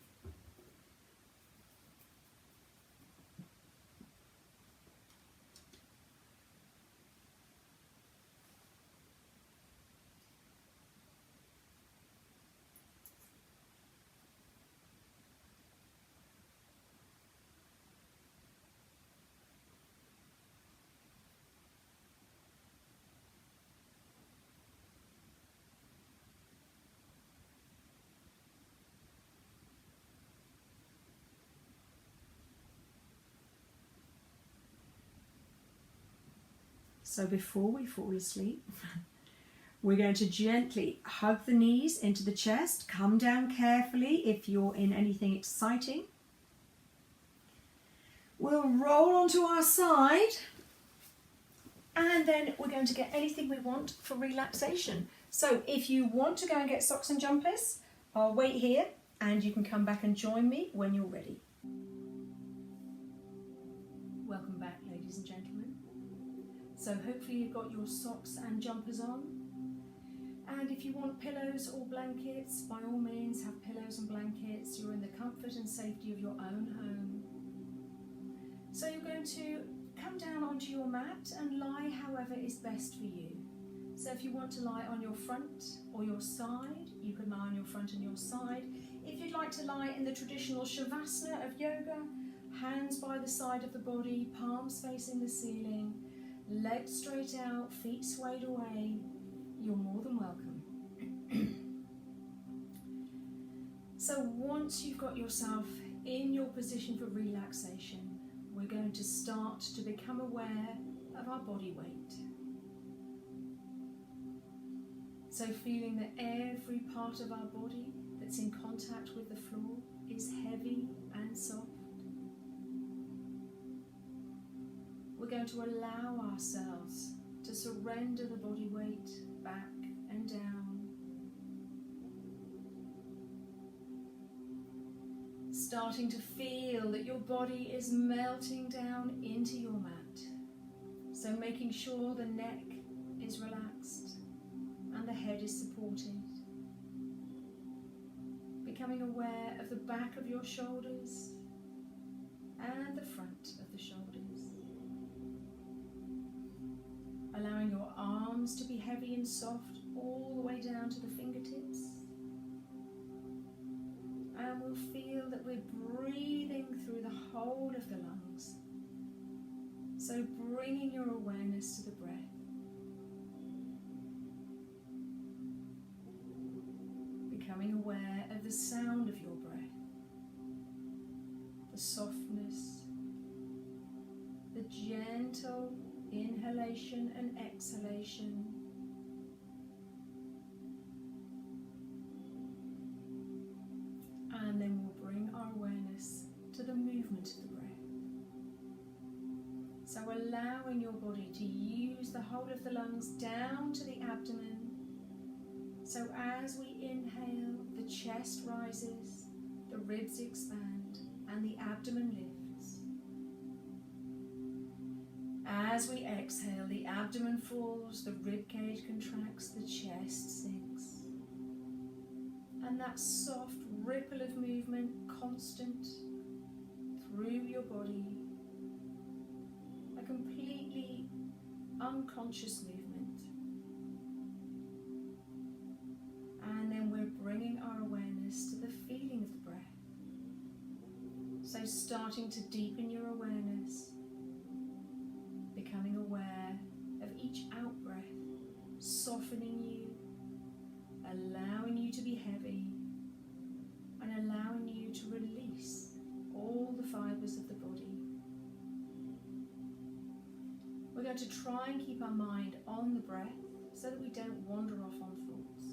So before we fall asleep, we're going to gently hug the knees into the chest. Come down carefully if you're in anything exciting. We'll roll onto our side, and then we're going to get anything we want for relaxation. So if you want to go and get socks and jumpers, I'll wait here and you can come back and join me when you're ready. Welcome back, ladies and gentlemen. So hopefully you've got your socks and jumpers on. And if you want pillows or blankets, by all means have pillows and blankets. You're in the comfort and safety of your own home. So you're going to come down onto your mat and lie however is best for you. So if you want to lie on your front or your side, you can lie on your front and your side. If you'd like to lie in the traditional Shavasana of yoga, hands by the side of the body, palms facing the ceiling, legs straight out, feet swayed away, you're more than welcome. So once you've got yourself in your position for relaxation, we're going to start to become aware of our body weight. So feeling that every part of our body that's in contact with the floor is heavy and soft. We're going to allow ourselves to surrender the body weight back and down. Starting to feel that your body is melting down into your mat. So making sure the neck is relaxed and the head is supported. Becoming aware of the back of your shoulders and the front of the shoulders. Allowing your arms to be heavy and soft all the way down to the fingertips. And we'll feel that we're breathing through the whole of the lungs. So bringing your awareness to the breath. Becoming aware of the sound of your breath. The softness. The gentle inhalation and exhalation. And then we'll bring our awareness to the movement of the breath. So allowing your body to use the whole of the lungs down to the abdomen. So as we inhale, the chest rises, the ribs expand, and the abdomen lifts. As we exhale, the abdomen falls, the rib cage contracts, the chest sinks. And that soft ripple of movement, constant through your body, a completely unconscious movement. And then we're bringing our awareness to the feeling of the breath. So starting to deepen your awareness, becoming aware of each out-breath, softening you, allowing you to be heavy, and allowing you to release all the fibres of the body. We're going to try and keep our mind on the breath so that we don't wander off on thoughts.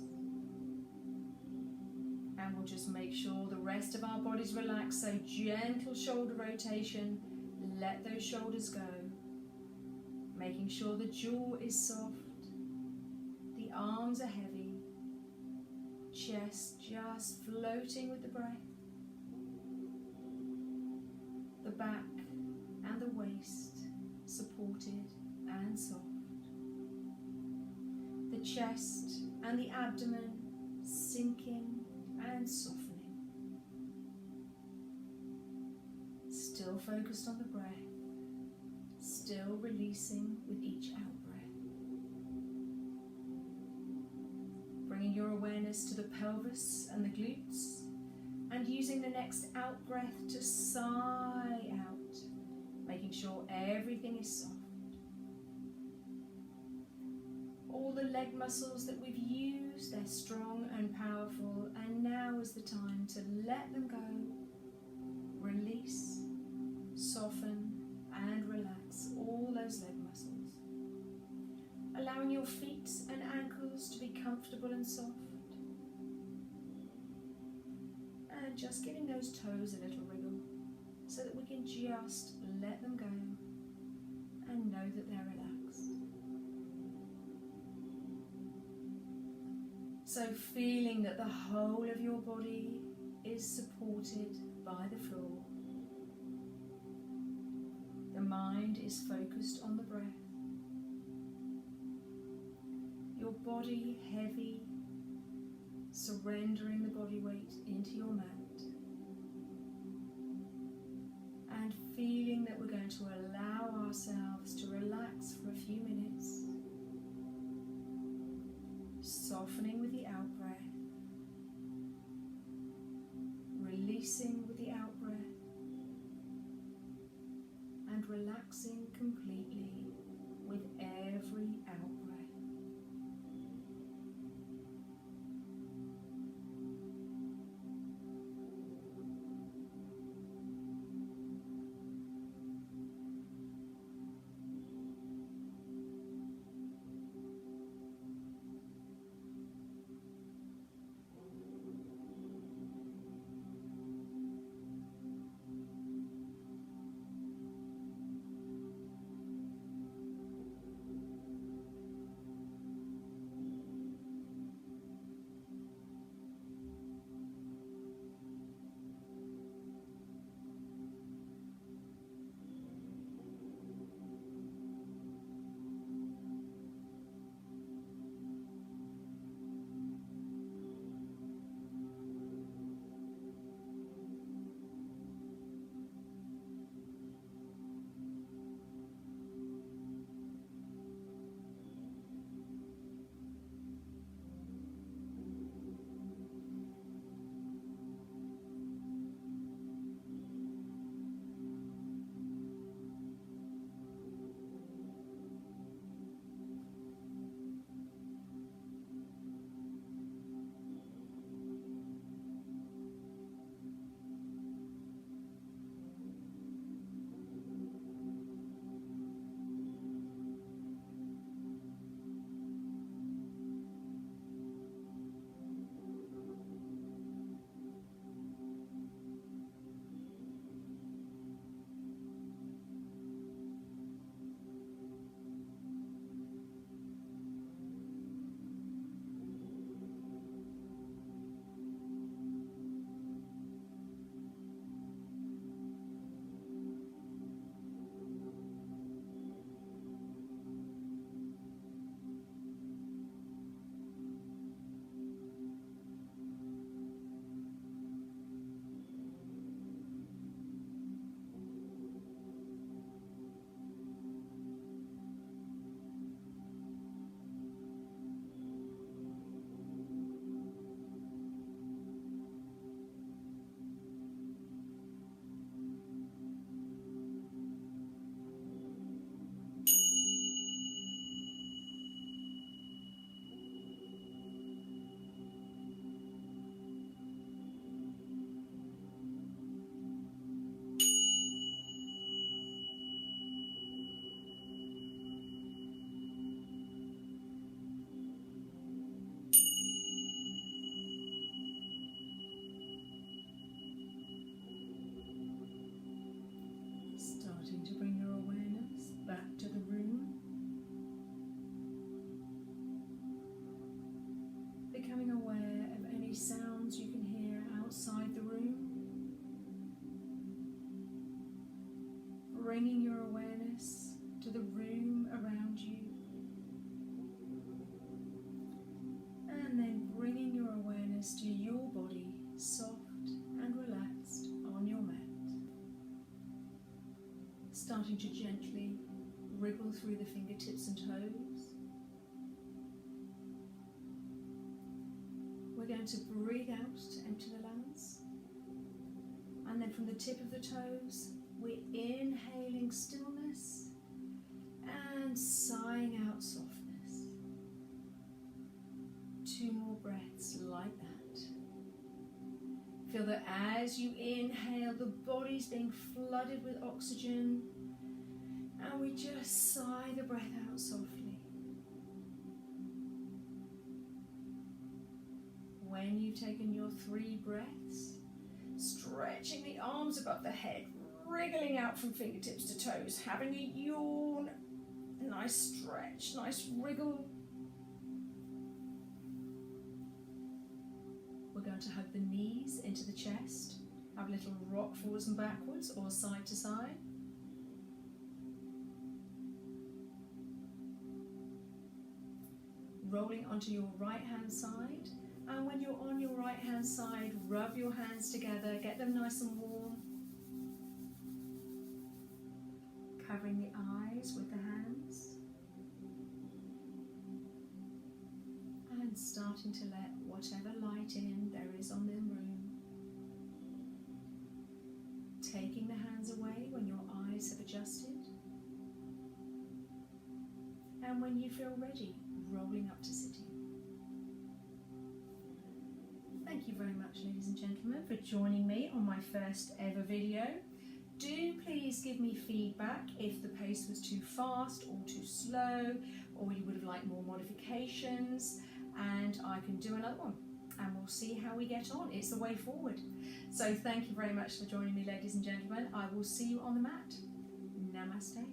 And we'll just make sure the rest of our body's relaxed. So gentle shoulder rotation. Let those shoulders go. Making sure the jaw is soft. The arms are heavy. Chest just floating with the breath. The back and the waist supported and soft. The chest and the abdomen sinking and softening. Still focused on the breath. Still releasing with each out-breath. Bringing your awareness to the pelvis and the glutes, and using the next out-breath to sigh out, making sure everything is soft. All the leg muscles that we've used, they're strong and powerful, and now is the time to let them go. Release, soften, and relax all those leg muscles. Allowing your feet and ankles to be comfortable and soft. And just giving those toes a little wriggle so that we can just let them go and know that they're relaxed. So feeling that the whole of your body is supported by the floor. The mind is focused on the breath. Your body heavy, surrendering the body weight into your mat. And feeling that we're going to allow ourselves to relax for a few minutes. Softening with the out-breath. Releasing with the out-breath. And relaxing completely with every out-breath. bringing your awareness to the room around you. And then bringing your awareness to your body, soft and relaxed on your mat. Starting to gently wriggle through the fingertips and toes. We're going to breathe out to empty the lungs. And then from the tip of the toes, we're inhaling stillness and sighing out softness. 2 more breaths like that. Feel that as you inhale, the body's being flooded with oxygen, and we just sigh the breath out softly. When you've taken your 3 breaths, stretching the arms above the head, wriggling out from fingertips to toes, having a yawn, a nice stretch, nice wriggle. We're going to hug the knees into the chest, have a little rock forwards and backwards or side to side. Rolling onto your right hand side, and when you're on your right hand side, rub your hands together, get them nice and warm. Covering the eyes with the hands. And starting to let whatever light in there is on the room. Taking the hands away when your eyes have adjusted. And when you feel ready, rolling up to sitting. Thank you very much, ladies and gentlemen, for joining me on my first ever video. Do please give me feedback if the pace was too fast or too slow, or you would have liked more modifications, and I can do another one and we'll see how we get on. It's the way forward. So thank you very much for joining me, ladies and gentlemen. I will see you on the mat. Namaste.